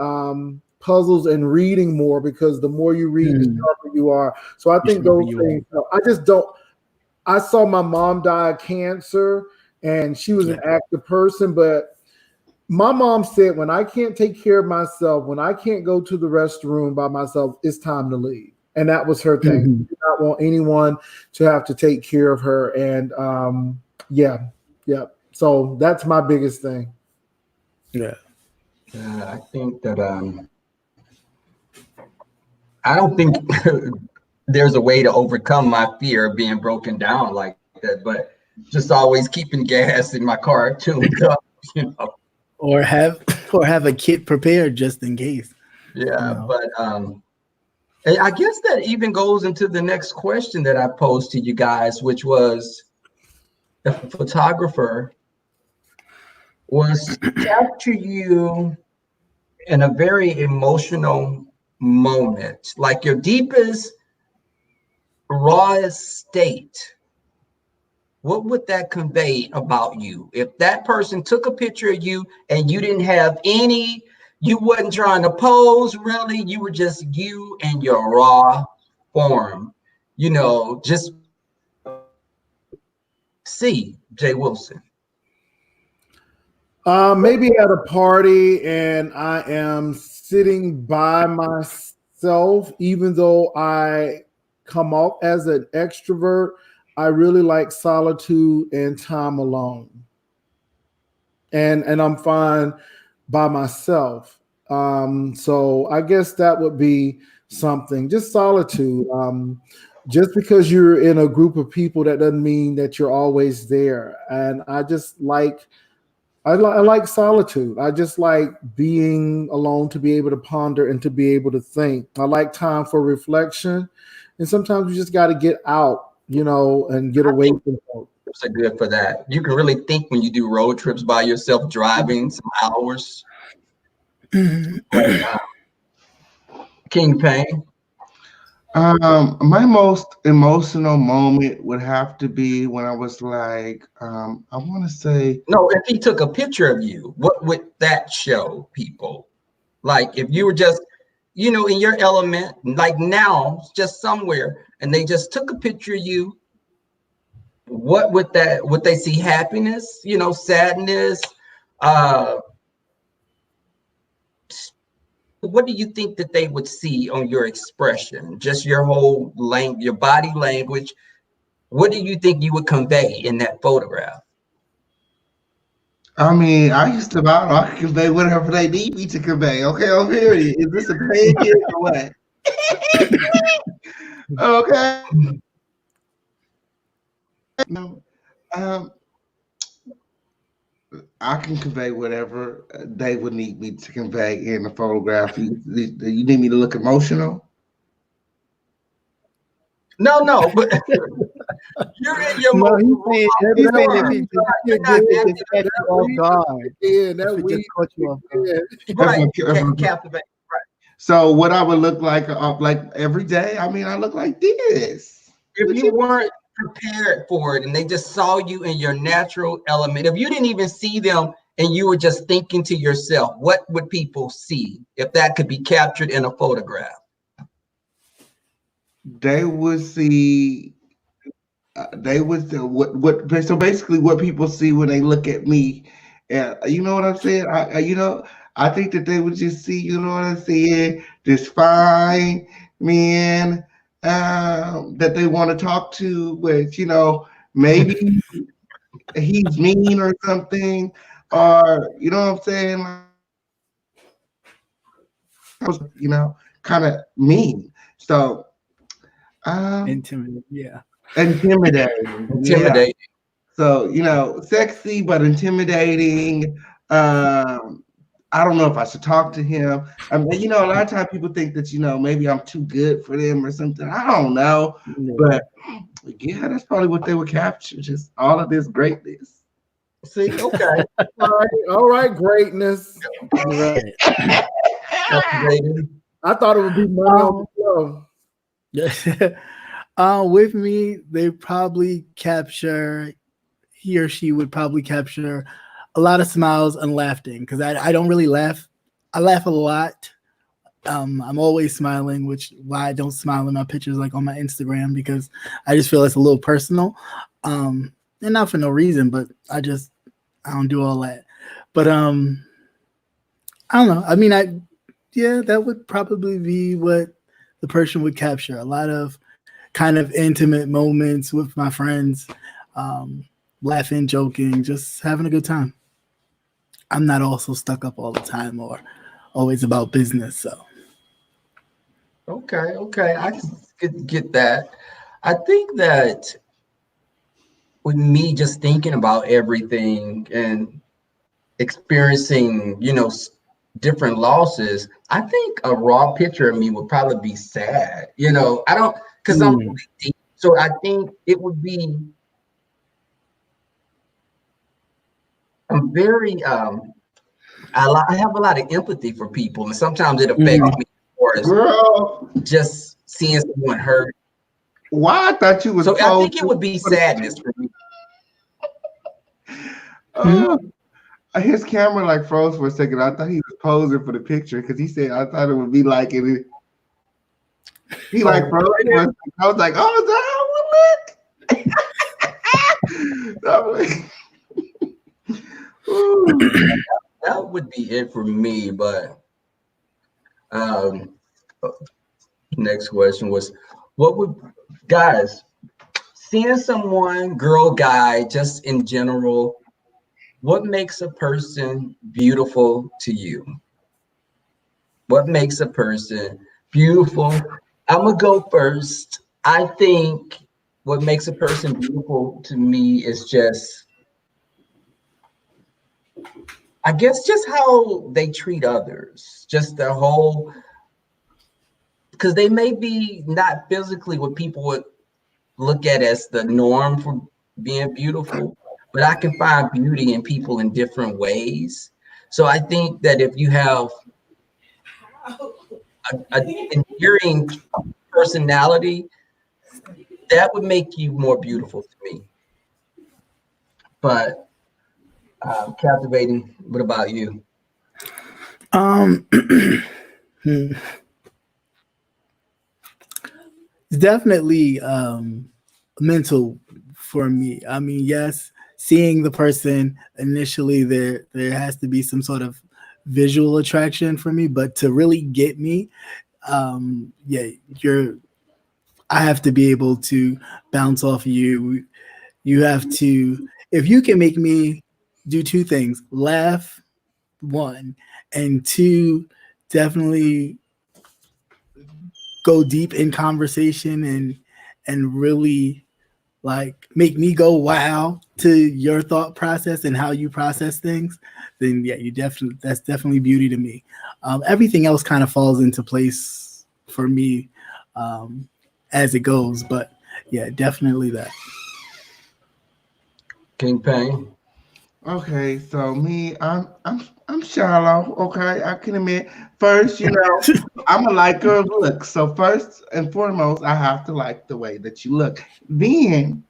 puzzles and reading more, because the more you read, the sharper you are. So I think those things, I just don't. I saw my mom die of cancer, and she was an active person, but my mom said, when I can't take care of myself, when I can't go to the restroom by myself, it's time to leave. And that was her thing. She did not want anyone to have to take care of her. And yeah. So that's my biggest thing. Yeah. I think that I don't think there's a way to overcome my fear of being broken down like that, but just always keeping gas in my car tuned up, you know. Or have a kit prepared just in case. Yeah, you know? But I guess that even goes into the next question that I posed to you guys, which was, if a photographer was to capture you in a very emotional moment, like your deepest, rawest state, what would that convey about you? If that person took a picture of you and you didn't have any, you wasn't trying to pose really, you were just you and your raw form, you know, just see Jay Wilson. Maybe at a party and I am sitting by myself, even though I come off as an extrovert, I really like solitude and time alone. And I'm fine by myself. So I guess that would be something, just solitude. Just because you're in a group of people, that doesn't mean that you're always there. And I just like, I like solitude. I just like being alone, to be able to ponder and to be able to think. I like time for reflection. And sometimes you just got to get out, you know, and get away from folk. Trips are good for that. You can really think when you do road trips by yourself, driving some hours. King Payne. My most emotional moment would have to be when I was like, I want to say, no, if he took a picture of you, what would that show people? Like if you were just, you know, in your element, like now, just somewhere, and they just took a picture of you, what would that, would they see happiness, you know, sadness? What do you think that they would see on your expression? Just your whole language, your body language. What do you think you would convey in that photograph? I mean, I used to model. I can convey whatever they need me to convey. Okay, I'm here. Is this a paid gig or what? Okay. No, I can convey whatever they would need me to convey in a photograph. You need me to look emotional? No, but you're in your No, most he's saying if it just catch you off guard. Yeah, that If it just caught you off guard. right, captivate. Right. So what I would look like every day? I mean, I look like this. If you weren't prepared for it and they just saw you in your natural element, if you didn't even see them and you were just thinking to yourself, what would people see if that could be captured in a photograph? They would see they was what so basically what people see when they look at me, and you know what I'm saying. I think that they would just see, you know what I'm saying, this fine man that they want to talk to, which maybe he's mean or something, or you know what I'm saying, kind of mean. So Intimate, yeah. intimidating, yeah. Intimidating. So, sexy but intimidating. I don't know if I should talk to him. I mean, a lot of times people think that, maybe I'm too good for them or something. I don't know. Yeah. But yeah, that's probably what they would capture, just all of this greatness. See, okay. All right, greatness. Right. Captivating. I thought it would be money on the show. With me, they probably capture, he or she would probably capture a lot of smiles and laughing, because I don't really laugh. I laugh a lot. I'm always smiling, which why I don't smile in my pictures like on my Instagram, because I just feel it's a little personal. And not for no reason, but I don't do all that. But I don't know. I mean, that would probably be what the person would capture. A lot of kind of intimate moments with my friends, laughing, joking, just having a good time. I'm not also stuck up all the time or always about business. So Okay. I can get that. I think that with me just thinking about everything and experiencing, different losses, I think a raw picture of me would probably be sad. I don't, because I'm deep. So I think it would be, I'm very, I have a lot of empathy for people, and sometimes it affects me more as Girl, just seeing someone hurt. why I thought you was So I think it would be sadness for me. His camera like froze for a second. I thought he was posing for the picture because he said I thought it would be like it. He like froze. I was like, oh, is that how it look? That would be it for me. But next question was, what would guys seeing someone, girl, guy, just in general, what makes a person beautiful to you? What makes a person beautiful? I'm gonna go first. I think what makes a person beautiful to me is just, I guess, just how they treat others. Just the whole, because they may be not physically what people would look at as the norm for being beautiful, but I can find beauty in people in different ways. So I think that if you have an endearing personality, that would make you more beautiful to me. But captivating, what about you? Definitely mental for me. I mean, yes, seeing the person initially, there has to be some sort of visual attraction for me, but to really get me, I have to be able to bounce off of you. You have to, if you can make me do two things: laugh, one, and two, definitely go deep in conversation and really like make me go wow to your thought process and how you process things, then yeah, that's definitely beauty to me. Everything else kind of falls into place for me as it goes, but yeah, definitely that. King Payne. Okay, so me, I'm shallow. Okay, I can admit. First, I'm a like girl look. So first and foremost, I have to like the way that you look. Then,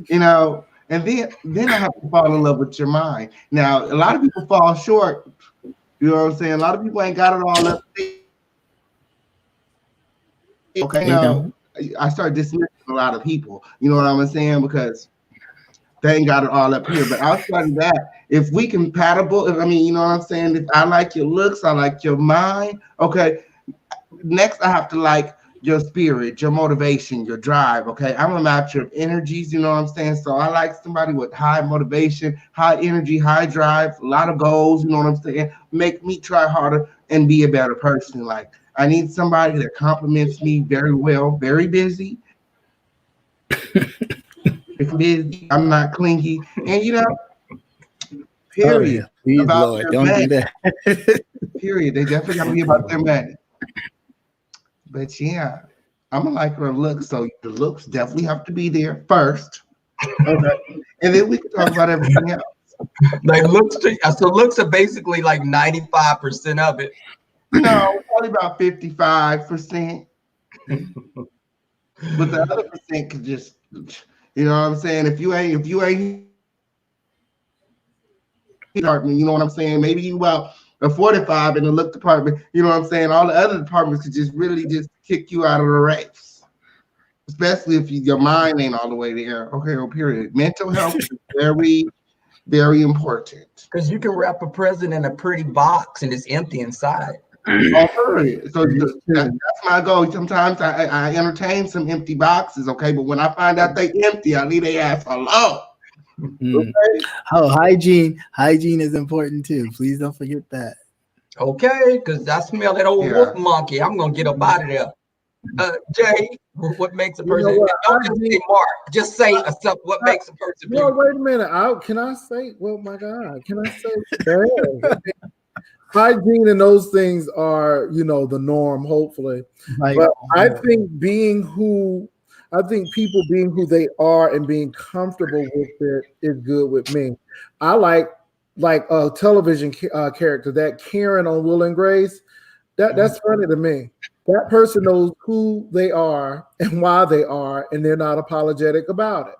and then I have to fall in love with your mind. Now, a lot of people fall short. You know what I'm saying? A lot of people ain't got it all up. Okay, They don't. I start dismissing a lot of people. You know what I'm saying? Because they ain't got it all up here. But outside of that, if we compatible, I mean, you know what I'm saying? If I like your looks, I like your mind. Okay. Next, I have to like your spirit, your motivation, your drive. Okay. I'm a match of energies, you know what I'm saying? So I like somebody with high motivation, high energy, high drive, a lot of goals, you know what I'm saying? Make me try harder and be a better person. Like, I need somebody that compliments me very well, very busy. Busy. I'm not clingy. And you know, period. Oh, yeah. Please, about Lord, their don't money. do that. Period. They definitely got to be about their money. But yeah, I'm gonna like her look. So the looks definitely have to be there first. Okay. And then we can talk about everything else. Like looks are basically like 95% of it. No, probably about 55%. But the other percent could just, you know what I'm saying? If you ain't department, you know what I'm saying? Maybe you about a 45 in the look department, you know what I'm saying? All the other departments could just really just kick you out of the race. Especially if your mind ain't all the way there. Okay, well, period. Mental health is very, very important. Because you can wrap a present in a pretty box and it's empty inside. So that's my goal. Sometimes I entertain some empty boxes, okay? But when I find out they empty, I leave their ass alone. Okay? Oh, hygiene is important too. Please don't forget that. Okay, because I smell that old wolf monkey. I'm gonna get up out of there. Jay, what makes a person? Don't just say Mark. Just say what makes a person. No, wait a minute. Can I say? Well, my God, can I say? Hygiene and those things are, the norm, hopefully. But I think people being who they are and being comfortable with it is good with me. I like a television character, that Karen on Will and Grace. That's funny to me. That person knows who they are and why they are, and they're not apologetic about it.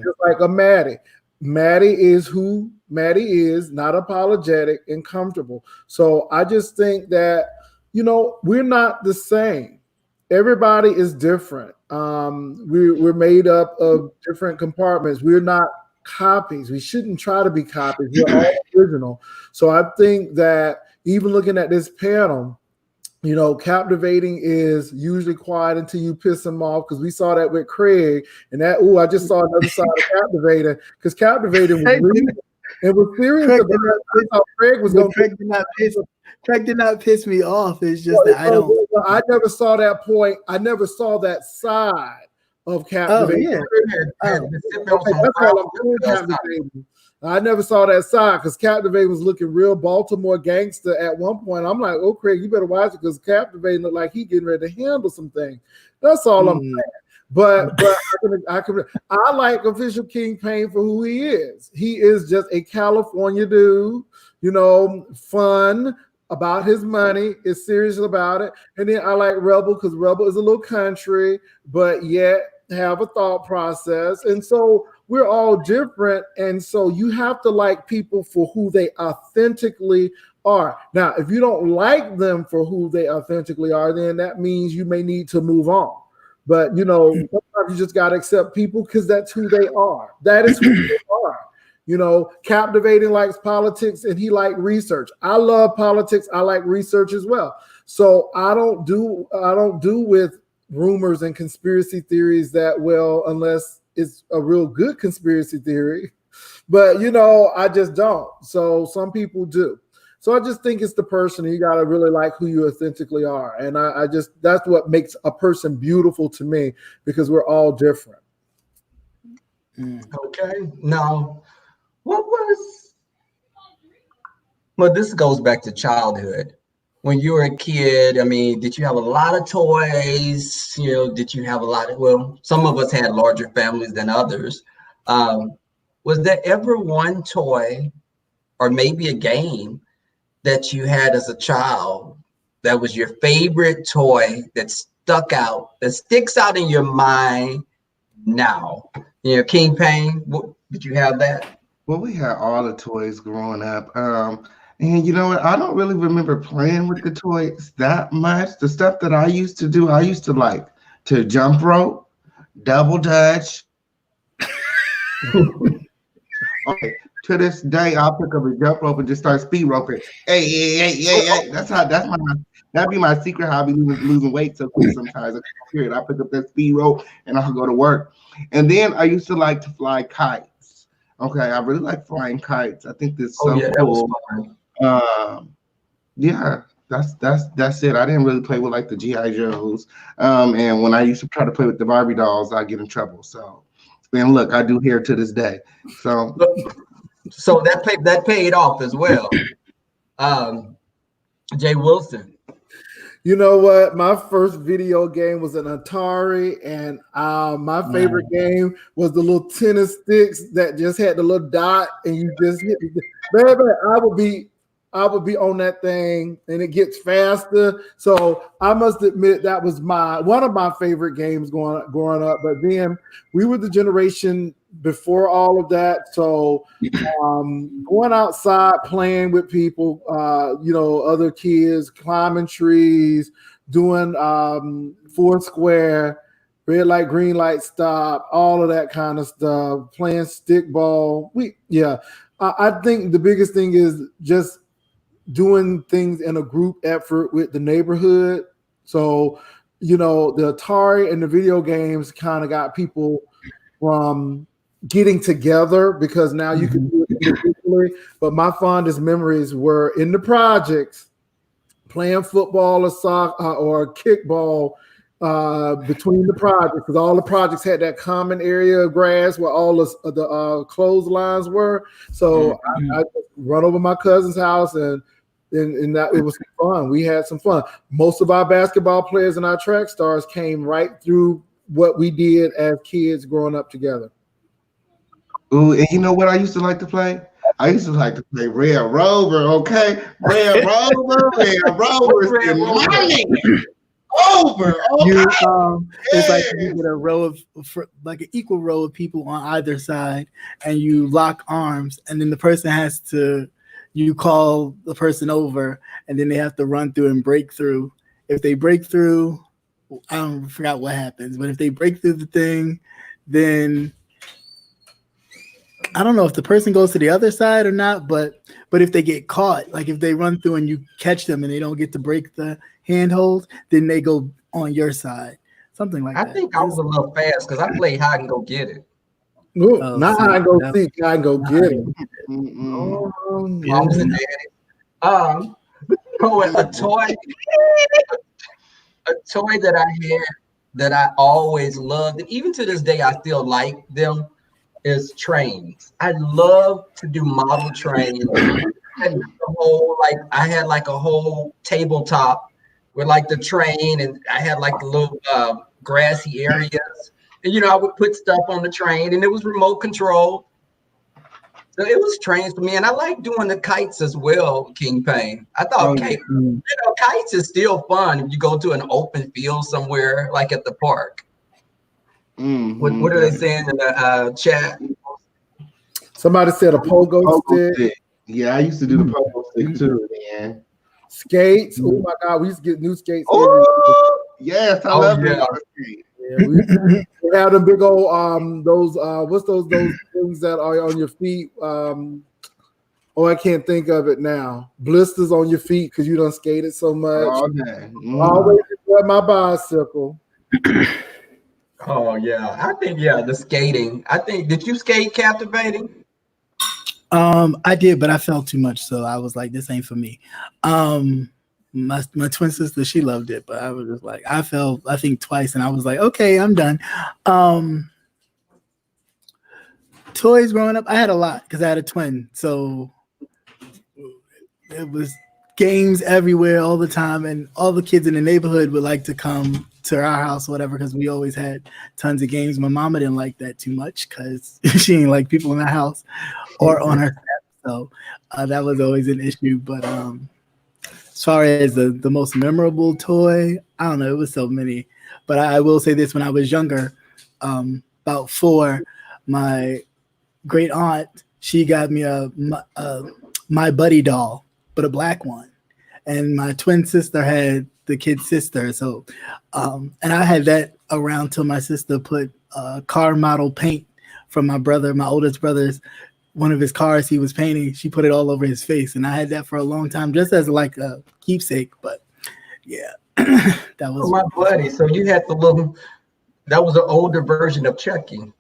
Just like a Maddie. Maddie is who Maddie is, not apologetic and comfortable. So I just think that, we're not the same. Everybody is different. We're made up of different compartments. We're not copies. We shouldn't try to be copies. We're all original. So I think that even looking at this panel, captivating is usually quiet until you piss them off, because we saw that with Craig, and I just saw another side of captivating, because captivating was real. It was serious about how Craig was going. Craig did not piss me off. It's just that I never saw that point. I never saw that side of captivating. That's all I'm doing, captivating. I never saw that side, because Captivating was looking real Baltimore gangster at one point. I'm like, oh, Craig, you better watch it, because Captivating looked like he getting ready to handle some things. That's all I'm saying. But I like Official King Payne for who he is. He is just a California dude, fun about his money, is serious about it. And then I like Rebel, because Rebel is a little country, but yet have a thought process. And so we're all different. And so you have to like people for who they authentically are. Now, if you don't like them for who they authentically are, then that means you may need to move on. But, sometimes you just got to accept people because that's who they are. That is who they are. Captivating likes politics and he likes research. I love politics. I like research as well. So I don't do with rumors and conspiracy theories that well, unless it's a real good conspiracy theory. But, I just don't. So some people do. So I just think it's the person. You got to really like who you authentically are. And I just, that's what makes a person beautiful to me, because we're all different. Okay. Now, this goes back to childhood. When you were a kid, did you have a lot of toys? Did you have some of us had larger families than others. Was there ever one toy or maybe a game that you had as a child that was your favorite toy that sticks out in your mind now? King Payne, did you have that? Well, we had all the toys growing up. And you know what? I don't really remember playing with the toys that much. The stuff that I used to do, I used to like to jump rope, double dutch. Okay. To this day, I'll pick up a jump rope and just start speed roping. Hey. That'd be my secret hobby, losing weight so quick sometimes. Period. I pick up that speed rope and I'll go to work. And then I used to like to fly kites. Okay, I really like flying kites. I think that's so cool. Yeah, that's it. I didn't really play with like the G.I. Joes. And when I used to try to play with the Barbie dolls, I get in trouble. So, and look, I do hair to this day. So that paid off as well. Jay Wilson. You know what? My first video game was an Atari, and my favorite game was the little tennis sticks that just had the little dot, and you just hit. Baby, I would be on that thing, and it gets faster. So I must admit that was one of my favorite games growing up. But then we were the generation before all of that. So going outside, playing with people, other kids, climbing trees, doing Foursquare, red light, green light, stop, all of that kind of stuff, playing stickball. I think the biggest thing is just doing things in a group effort with the neighborhood. So, the Atari and the video games kind of got people from getting together because now you can do it individually. But my fondest memories were in the projects, playing football or soccer or kickball between the projects, because all the projects had that common area of grass where all the clotheslines were. So I run over my cousin's house and that it was fun. We had some fun. Most of our basketball players and our track stars came right through what we did as kids growing up together. Ooh, and you know what I used to like to play? I used to like to play Red Rover, okay? Red Rover is money. Over. It's like you get a row of like an equal row of people on either side, and you lock arms, and then the person has to. You call the person over, and then they have to run through and break through. If they break through, I forgot what happens, but if they break through the thing, then I don't know if the person goes to the other side or not, but if they get caught, like if they run through and you catch them and they don't get to break the handhold, then they go on your side. Something like that. I think I was a little fast because I played hide and go get it. Ooh, not hide and go seek, hide and go get it. Moms and daddy. A toy that I had that I always loved, and even to this day I still like them, is trains. I love to do model trains. And I had like a whole tabletop with like the train, and I had like the little grassy areas. And I would put stuff on the train, and it was remote control. So it was trains for me, and I like doing the kites as well, King Payne. I thought kites is still fun if you go to an open field somewhere, like at the park. Mm-hmm. What are they saying in the chat? Somebody said a pogo stick. Yeah, I used to do the pogo stick too, man. Skates. Oh my God, we used to get new skates. Oh, yes, I love skates. Yeah, we have the big old what's those things that are on your feet? I can't think of it now. Blisters on your feet because you done skated so much. All day. Always enjoy my bicycle. Oh yeah, I think the skating. Did you skate captivating? I did, but I felt too much, so I was like, this ain't for me. My twin sister, she loved it, but I was just like, I fell, I think twice, and I was like, okay, I'm done. Toys growing up, I had a lot because I had a twin, so it was games everywhere all the time, and all the kids in the neighborhood would like to come to our house or whatever because we always had tons of games. My mama didn't like that too much because she didn't like people in the house or on her step, so that was always an issue. But as far as the most memorable toy, I don't know, it was so many. But I will say this, when I was younger, about 4, my great aunt, she got me a My Buddy doll, but a black one. And my twin sister had the kid's sister. So, and I had that around till my sister put car model paint from my brother, my oldest brother's, one of his cars he was painting. She put it all over his face, and I had that for a long time, just as like a keepsake. But yeah, that was my buddy. So you had the little. That was an older version of Chucky.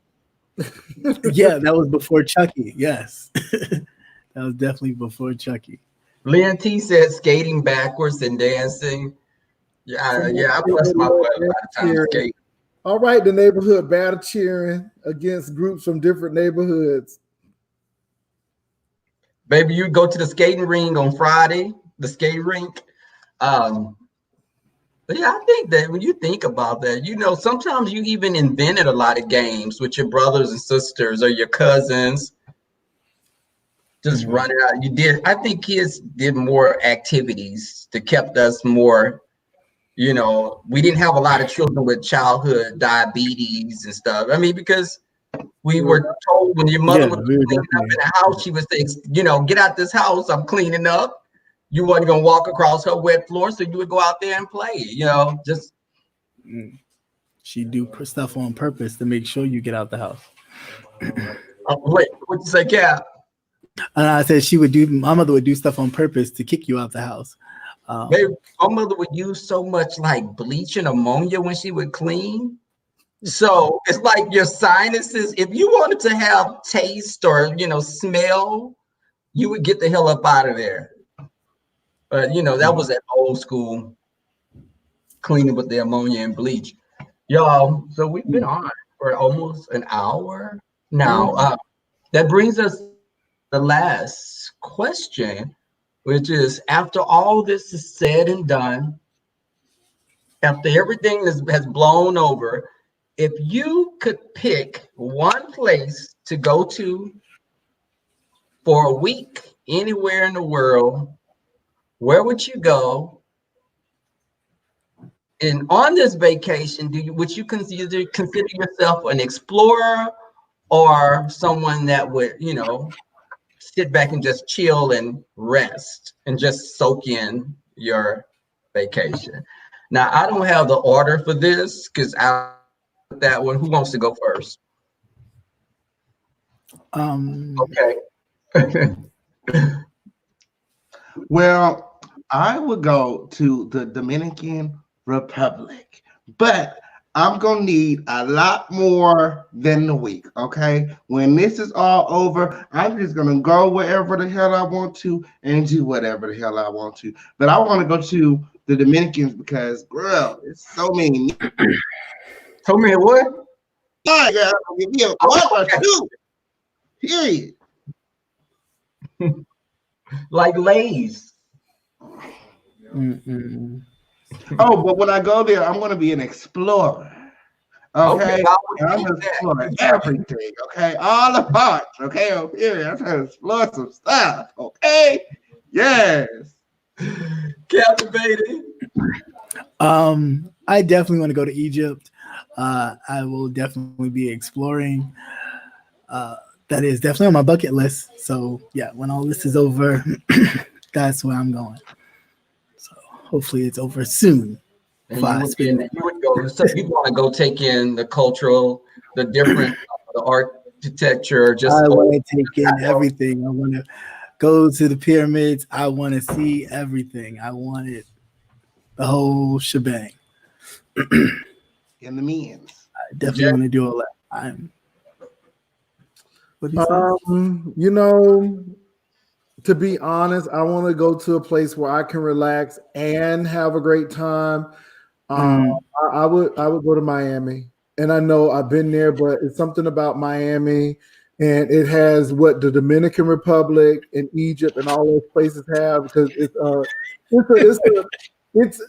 yeah, that was before Chucky. Yes, that was definitely before Chucky. Lynn T said skating backwards and dancing. Yeah, I blessed my buddy by the time skating. All right, the neighborhood battle cheering against groups from different neighborhoods. Baby, you go to the skating ring on Friday, the skate rink. Yeah, I think that when you think about that, sometimes you even invented a lot of games with your brothers and sisters or your cousins. Just running out. I think kids did more activities that kept us more, we didn't have a lot of children with childhood diabetes and stuff. I mean, because we were told when your mother was cleaning up in the house, she would say, get out this house, I'm cleaning up. You wasn't going to walk across her wet floor, so you would go out there and play, just. She do stuff on purpose to make sure you get out the house. Wait, what'd you say, Cap? I said my mother would do stuff on purpose to kick you out the house. Baby, my mother would use so much like bleach and ammonia when she would clean. So it's like your sinuses, if you wanted to have taste or, smell, you would get the hell up out of there. But, that was that old school cleaning with the ammonia and bleach. Y'all, so we've been on for almost an hour now. That brings us to the last question, which is, after all this is said and done, after everything has blown over, if you could pick one place to go to for a week, anywhere in the world, where would you go? And on this vacation, would you consider yourself an explorer or someone that would, sit back and just chill and rest and just soak in your vacation? Now, I don't have the order for this because that one. Who wants to go first? Okay. Well, I would go to the Dominican Republic, but I'm gonna need a lot more than the week. Okay, when this is all over, I'm just gonna go wherever the hell I want to and do whatever the hell I want to. But I want to go to the Dominicans because, girl, it's so many. So many what? My God, give me a one or two. Period. Like Lay's. Oh, but when I go there, I'm going to be an explorer. Okay, and I'm going to explore everything. Okay, all the parts. Okay, I'm here. I'm trying to explore some stuff. Okay, yes. Captivating. I definitely want to go to Egypt. I will definitely be exploring. That is definitely on my bucket list. So yeah, when all this is over, that's where I'm going. So hopefully it's over soon. You want to go take in the cultural, the different, the architecture. I want to take in everything. I want to go to the pyramids. I want to see everything. I want it, the whole shebang. In the means. I definitely want to do all that. To be honest, I want to go to a place where I can relax and have a great time. I would go to Miami, and I know I've been there, but it's something about Miami, and it has what the Dominican Republic and Egypt and all those places have, because it's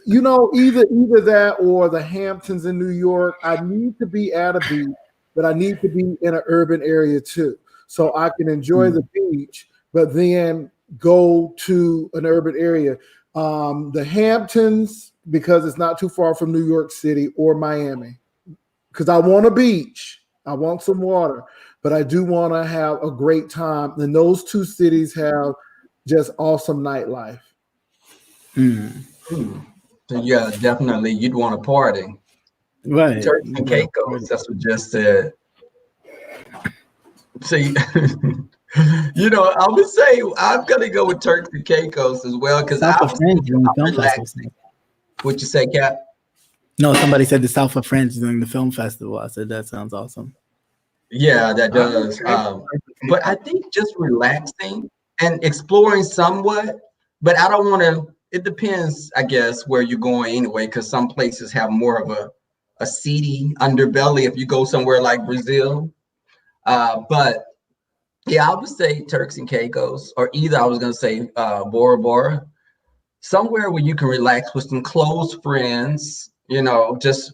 either that or the Hamptons in New York. I need to be at a beach, but I need to be in an urban area too, so I can enjoy the beach, but then go to an urban area. The Hamptons, because it's not too far from New York City, or Miami, because I want a beach, I want some water, but I do want to have a great time. And those two cities have just awesome nightlife. So yeah, definitely you'd want to party. Right. Turks and Caicos, that's what just said. See, I would say I'm gonna go with Turks and Caicos as well because I South of was France thinking during the about film relaxing. festival. What you say, Cap? No, somebody said the South of France during the film festival. I said that sounds awesome. Yeah, that does. But I think just relaxing and exploring somewhat, but I don't want to. It depends, I guess, where you're going anyway, because some places have more of a seedy underbelly if you go somewhere like Brazil. But yeah, I would say Turks and Caicos, or either I was going to say Bora Bora, somewhere where you can relax with some close friends, just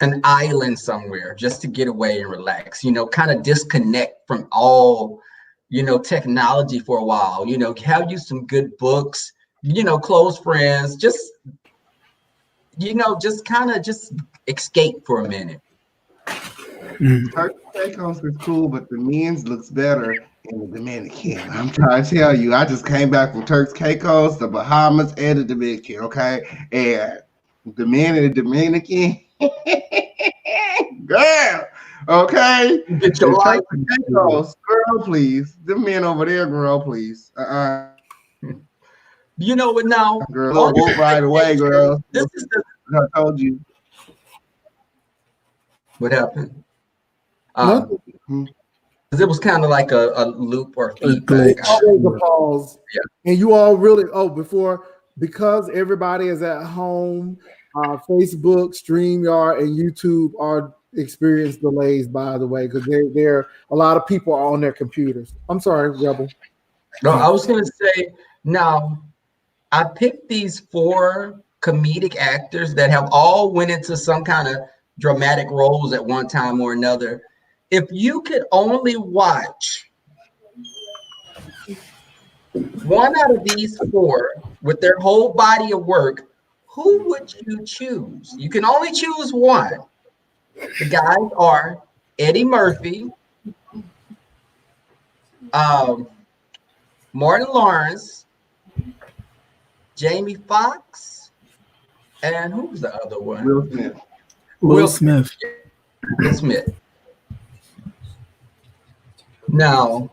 an island somewhere just to get away and relax, kind of disconnect from all, technology for a while, have you some good books, close friends, just kind of just escape for a minute. Turks and Caicos is cool, but the men's looks better in the Dominican. I'm trying to tell you, I just came back from Turks Caicos, the Bahamas, and the Dominican, okay? And the men in the Dominican, girl, okay? Get your life. Caicos, girl, please. The men over there, girl, please. You know what now? Girl, move right away, girl. This is I told you. What happened? It was kind of like a loop or feedback. Always a pause. Yeah. And you all really, because everybody is at home, Facebook, StreamYard, and YouTube are experience delays, by the way, because they're a lot of people are on their computers. I'm sorry, Rebel. No, I was going to say, now, I picked these 4 comedic actors that have all went into some kind of dramatic roles at one time or another. If you could only watch one out of these 4 with their whole body of work, who would you choose? You can only choose one. The guys are Eddie Murphy, Martin Lawrence, Jamie Foxx, and who's the other one? Will Smith. Will Smith. Will Smith. Now,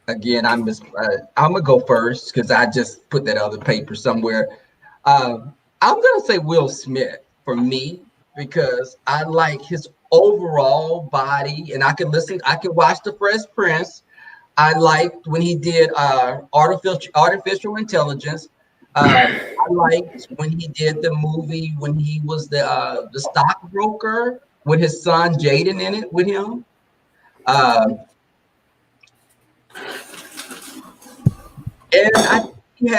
again, I'm gonna go first because I just put that other paper somewhere. I'm gonna say Will Smith for me because I like his overall body, and I can watch The Fresh Prince. I liked when he did artificial intelligence. I liked when he did the movie when he was the stockbroker with his son Jaden in it with him. And I think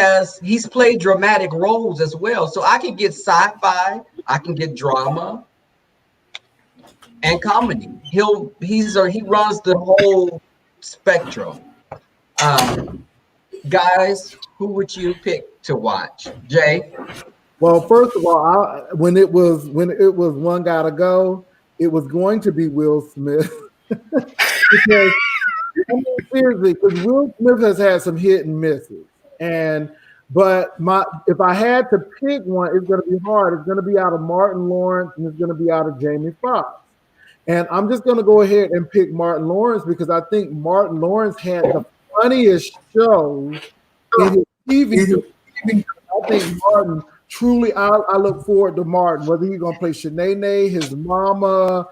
he's played dramatic roles as well. So I can get sci-fi, I can get drama and comedy. He runs the whole spectrum. Guys, who would you pick to watch? Jay? Well, first of all, when it was one gotta go, it was going to be Will Smith. Because seriously, because Will Smith has had some hit and misses, but if I had to pick one, it's going to be hard. It's going to be out of Martin Lawrence and it's going to be out of Jamie Foxx, and I'm just going to go ahead and pick Martin Lawrence because I think Martin Lawrence had the funniest shows in his TV. I think Martin. Truly, I look forward to Martin, whether he's going to play Shanae, his mama,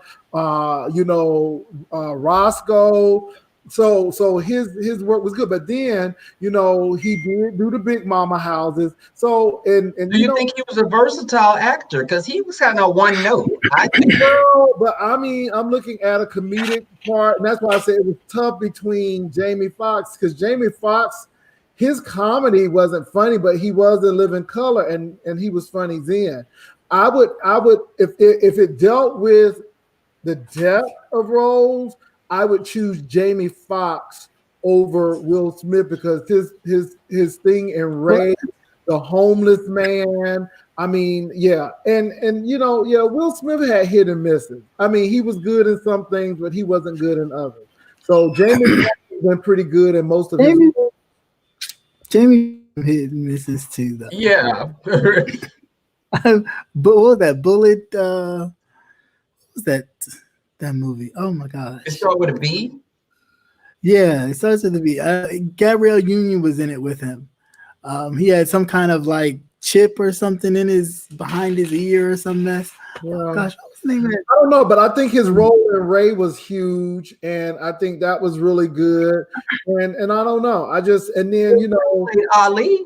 Roscoe. So his work was good, but then he did do the Big Mama houses. So and do you think he was a versatile actor? Because he was kind of one note. I think. No, but I mean, I'm looking at a comedic part, and that's why I said it was tough between Jamie Foxx because Jamie Foxx. His comedy wasn't funny, but he was in Living Color, and he was funny then. I would if it dealt with the depth of roles, I would choose Jamie Foxx over Will Smith because his thing in Ray, the homeless man. I mean, yeah, and Will Smith had hit and misses. I mean, he was good in some things, but he wasn't good in others. So Jamie Foxx has been pretty good in most of his. Jamie hit and misses too, though. Yeah. But what was that Bullet? What was that movie? Oh my gosh! It started with a B. Yeah, it starts with the B. Gabrielle Union was in it with him. He had some kind of like chip or something in his behind his ear or some mess. Yeah. Oh, gosh, what was the name of it? I don't know, but I think his role in Ray was huge, and I think that was really good. And I don't know. I just and then Ali.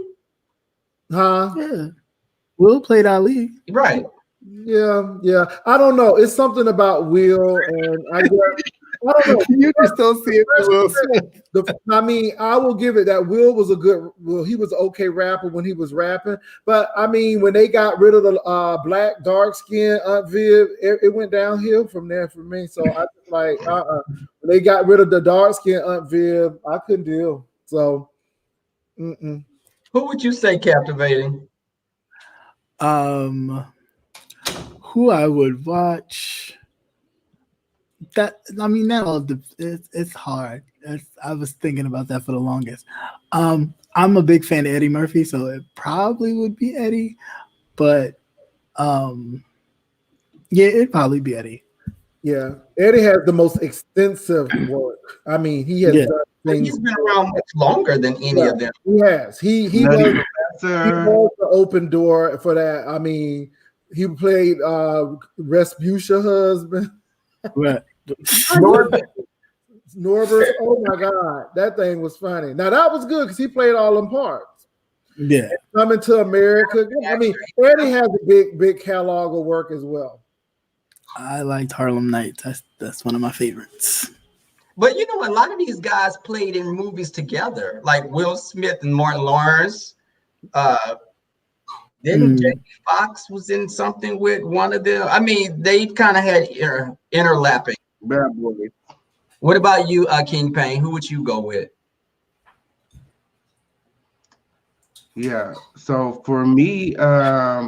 huh? Yeah, Will played Ali. Right. Yeah. I don't know. It's something about Will, and I don't know. You just don't see it. Will Smith. I mean, I will give it that Will was a good. Well, he was an okay rapper when he was rapping, but I mean, when they got rid of the black dark skin Aunt Viv, it went downhill from there for me. So I was like, when they got rid of the dark skin Aunt Viv, I couldn't deal. So, Who would you say captivating? Who I would watch? That I mean, that all it's hard. I was thinking about that for the longest. I'm a big fan of Eddie Murphy, so it probably would be Eddie. But yeah, it'd probably be Eddie. Yeah, Eddie has the most extensive work. I mean, he has done things. He's been around much longer than any of them. He has. He was the open door for that. I mean, he played Respucia husband. Right. Norbert. Oh my God, that thing was funny. Now that was good because he played all them parts. Yeah. Coming to America. I mean, Eddie has a big catalog of work as well. I liked Harlem Nights. That's one of my favorites. But you know, a lot of these guys played in movies together, like Will Smith and Martin Lawrence. Then Jamie Foxx was in something with one of them. I mean, they kind of had interlapping. Bad boy. What about you, King Payne? Who would you go with? Yeah. So for me, I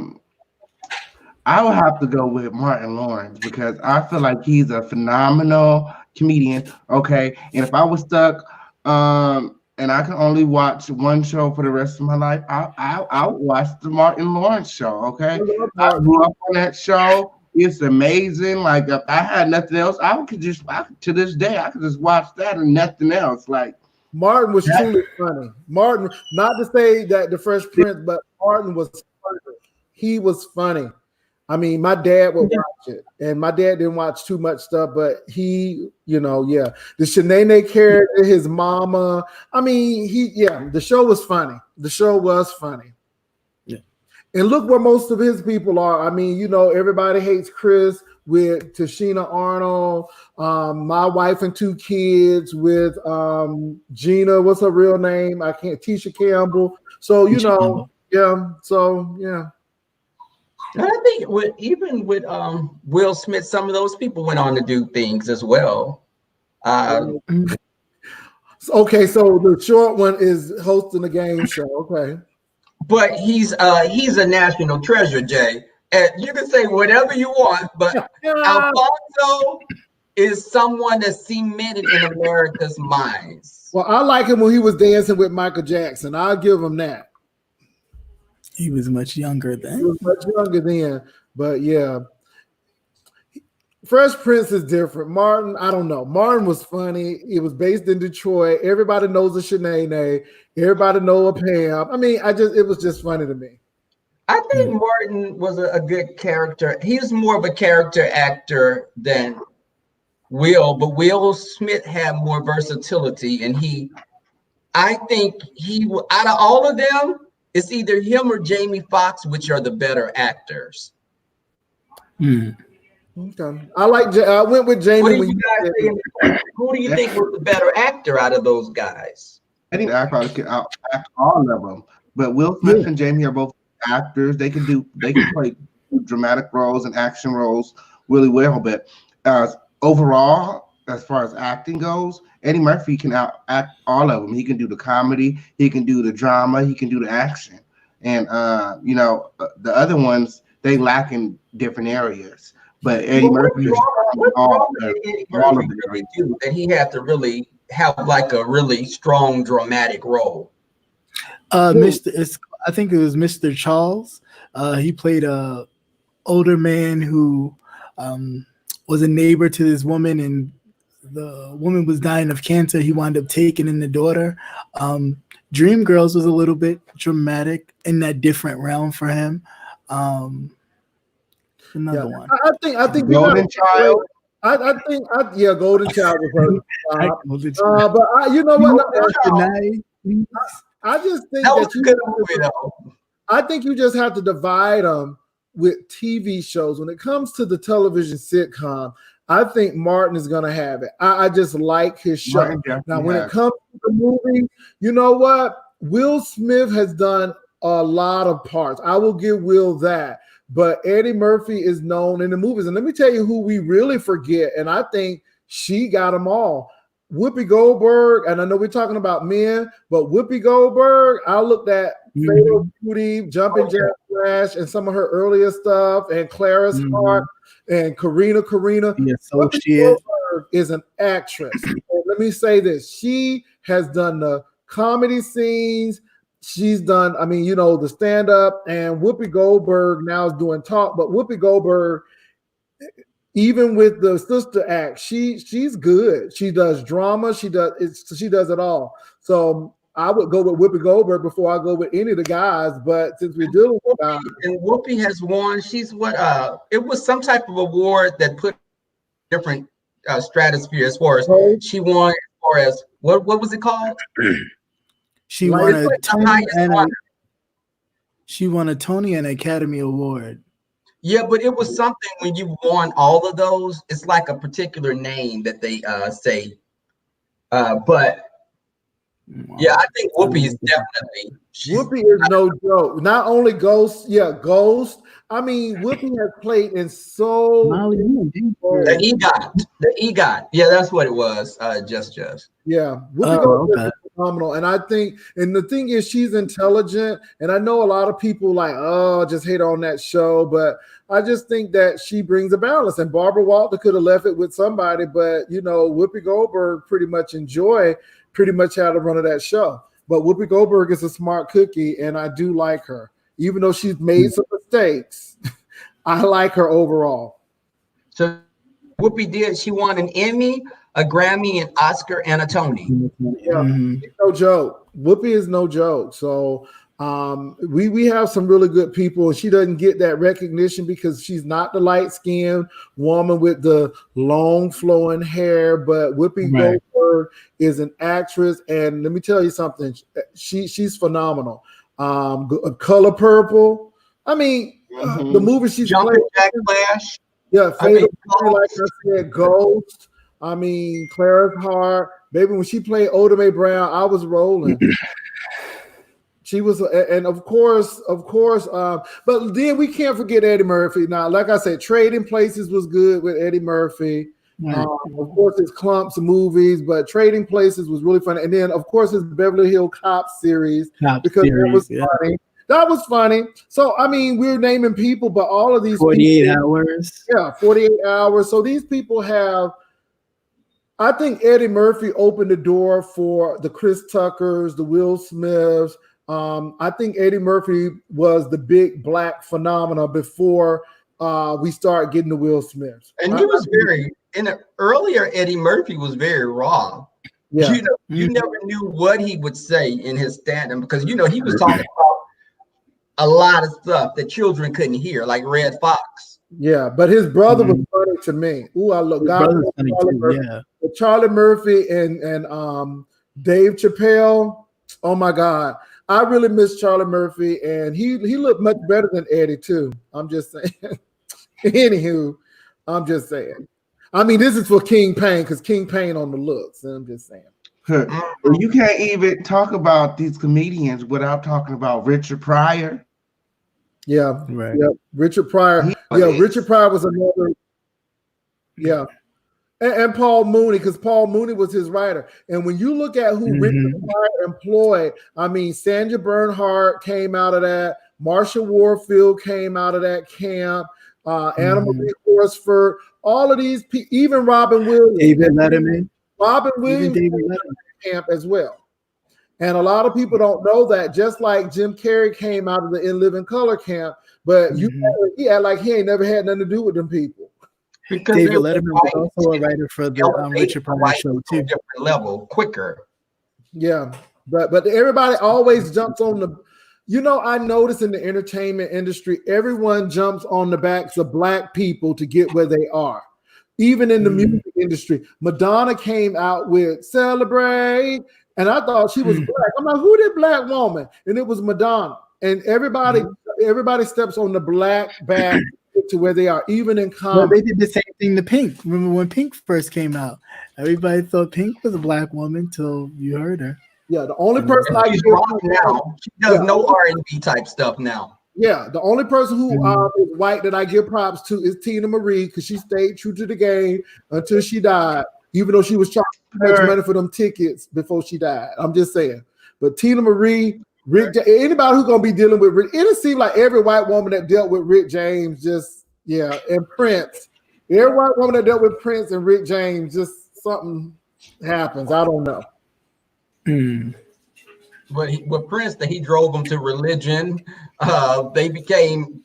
would have to go with Martin Lawrence because I feel like he's a phenomenal comedian. Okay. And if I was stuck and I can only watch one show for the rest of my life, I'll watch the Martin Lawrence show. Okay. I grew up on that show. It's amazing. Like if I had nothing else, to this day, I could just watch that and nothing else. Like Martin was truly funny. Martin, not to say that the Fresh Prince, but Martin was funny. He was funny. I mean, my dad would watch it, and my dad didn't watch too much stuff, but he, the Shanae character, his mama. I mean, the show was funny. The show was funny. Yeah. And look where most of his people are. I mean, everybody hates Chris with Tashina Arnold, My Wife and Two Kids with Gina. What's her real name? Tisha Campbell. So, And I think with Will Smith, some of those people went on to do things as well. Okay, so the short one is hosting a game show. Okay, but he's a national treasure, Jay. And you can say whatever you want, but Alfonso is someone that's cemented in America's minds. Well, I like him when he was dancing with Michael Jackson. I'll give him that. He was much younger then. He was much younger then, but yeah. Fresh Prince is different. Martin, I don't know. Martin was funny. It was based in Detroit. Everybody knows a Shanae. Everybody know a Pam. I mean, it was just funny to me. I think Martin was a good character. He was more of a character actor than Will, but Will Smith had more versatility, and I think out of all of them, it's either him or Jamie Foxx, which are the better actors. Okay. I went with Jamie. Who do you think was the better actor out of those guys? I think I probably could act all of them. But Will Smith and Jamie are both actors. They can play dramatic roles and action roles really well. But overall, as far as acting goes, Eddie Murphy can act all of them. He can do the comedy, he can do the drama, he can do the action. And the other ones, they lack in different areas. But Eddie Murphy is all of them. And he had to really have like a really strong dramatic role. I think it was Mr. Charles. He played a older man who was a neighbor to this woman, and the woman was dying of cancer. He wound up taking in the daughter. Dreamgirls was a little bit dramatic in that different realm for him. Another one. I think Golden Child. Yeah, Golden Child was her. But you know what? I just think that was a good movie, though. I think you just have to divide them with TV shows. When it comes to the television sitcom, I think Martin is going to have it. I just like his show. Now, when it comes to the movie, you know what? Will Smith has done a lot of parts. I will give Will that. But Eddie Murphy is known in the movies. And let me tell you who we really forget. And I think she got them all. Whoopi Goldberg, and I know we're talking about men, but Whoopi Goldberg, I looked at Fatal Beauty, Jumping Jack Flash, and some of her earlier stuff, and Clara's Heart, and Karina. Yes, so Whoopi Goldberg is an actress. And let me say this. She has done the comedy scenes. She's done, the stand-up, and Whoopi Goldberg now is doing talk, but Whoopi Goldberg, even with the Sister Act, she's good. She does drama. She does it all. So I would go with Whoopi Goldberg before I go with any of the guys. But since we're dealing with guys, and Whoopi has won. She's what? It was some type of award that put different stratosphere as far as she won. As far as what was it called? She won a Tony and she won a Tony and Academy Award. Yeah, but it was something when you won all of those, it's like a particular name that they say. But yeah, I think Whoopi is definitely. Whoopi is no joke. Not only Ghost. Whoopi has played in so the EGOT. Yeah, that's what it was. Just. Yeah, Whoopi is phenomenal, and I think, and the thing is, she's intelligent, and I know a lot of people just hate on that show, but I just think that she brings a balance. And Barbara Walters could have left it with somebody, but Whoopi Goldberg pretty much had the run of that show. But Whoopi Goldberg is a smart cookie, and I do like her, even though she's made some mistakes. I like her overall. So Whoopi she won an Emmy, a Grammy, an Oscar, and a Tony. Yeah, it's no joke. Whoopi is no joke. So we have some really good people. She doesn't get that recognition because she's not the light-skinned woman with the long flowing hair, but Whoopi Goldberg is an actress, and let me tell you something. She's phenomenal. Color Purple. The movie she's Jumping Jack Flash. Yeah, Fatal Beauty, like I said, Ghost. Clara's Heart. Baby, when she played Oda Mae Brown, I was rolling. She was, and of course, but then we can't forget Eddie Murphy. Now, like I said, Trading Places was good with Eddie Murphy. Of course, his Clumps of movies, but Trading Places was really funny. And then, of course, his Beverly Hills Cop series, that was funny. That was funny. So, we're naming people, but all of these 48 hours. Yeah, 48 hours. So these people have, I think Eddie Murphy opened the door for the Chris Tuckers, the Will Smiths. I think Eddie Murphy was the big black phenomena before we start getting the Will Smiths. And he was earlier Eddie Murphy was very raw. Yeah. You never knew what he would say in his stand-up because, he was talking about a lot of stuff that children couldn't hear, like Red Fox. Yeah, but his brother was funny to me. Ooh, I love Charlie Murphy and Dave Chappelle. Oh my God. I really miss Charlie Murphy, and he looked much better than Eddie too. I'm just saying. Anywho, I'm just saying. This is for King Payne because King Payne on the looks. And I'm just saying. You can't even talk about these comedians without talking about Richard Pryor. Yeah, right. Yeah, Richard Pryor. Richard Pryor was another. Yeah. And Paul Mooney, because Paul Mooney was his writer. And when you look at who Richard Pryor employed, Sandra Bernhardt came out of that. Marsha Warfield came out of that camp. Animal Horsford. All of these people, even Robin Williams. David Letterman. Robin Williams came out of that camp as well. And a lot of people don't know that. Just like Jim Carrey came out of the In Living Color camp, but he act like he ain't never had nothing to do with them people. Because David Letterman was also a writer for the Richard Pryor show too. Different level, quicker. Yeah, but everybody always jumps on the. You know, I notice in the entertainment industry, everyone jumps on the backs of Black people to get where they are. Even in the music industry, Madonna came out with "Celebrate," and I thought she was Black. I'm like, who did Black woman? And it was Madonna. And everybody steps on the Black back to where they are, even in comedy. Well, they did the same thing to Pink. Remember when Pink first came out? Everybody thought Pink was a Black woman till you heard her. Yeah, the only person I she's give rock now. She does no R&B type stuff now. Yeah, the only person who is white that I give props to is Tina Marie, because she stayed true to the game until she died, even though she was charging too much money for them tickets before she died. I'm just saying. But Tina Marie, anybody who's gonna be dealing with Rick, it seems like every white woman that dealt with Rick James, and Prince. Every white woman that dealt with Prince and Rick James, just something happens. I don't know. But with Prince, that he drove them to religion. They became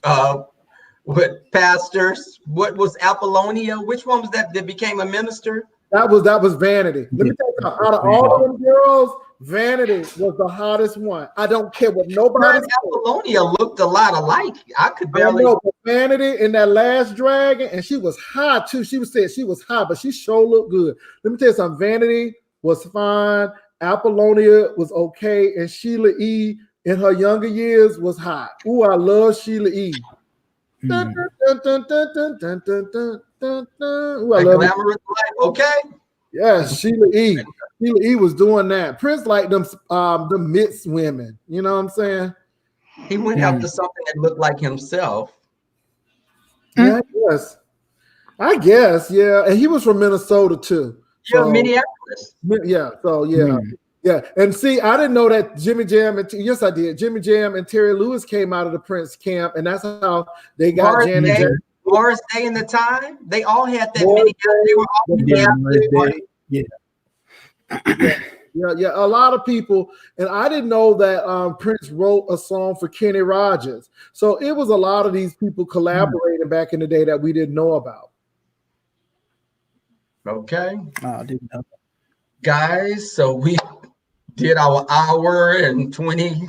pastors. What was Apollonia? Which one was that became a minister? That was Vanity. Let me tell you something. Out of all of them girls, Vanity was the hottest one. I don't care what nobody said. Apollonia looked a lot alike. I could barely. Vanity in that last dragon, and she was hot too. She was saying she was hot, but she sure looked good. Let me tell you something. Vanity was fine. Apollonia was okay, and Sheila E. in her younger years was hot. Ooh, I love Sheila E. Ooh, I love glamorous life, okay. Yes, Sheila E. Sheila E. was doing that. Prince liked them mixed women. You know what I'm saying? He went after something that looked like himself. Yeah, I guess, yeah. And he was from Minnesota too. Yeah, Minneapolis. Yeah, so yeah. And see, I didn't know that Jimmy Jam yes, I did. Jimmy Jam and Terry Lewis came out of the Prince camp, and that's how they got Janet Jackson. Morris Day in the time, they all had that Minneapolis. They were all Yeah. A lot of people, and I didn't know that Prince wrote a song for Kenny Rogers. So it was a lot of these people collaborating back in the day that we didn't know about. Okay. I didn't know. Guys, so we did our hour and 20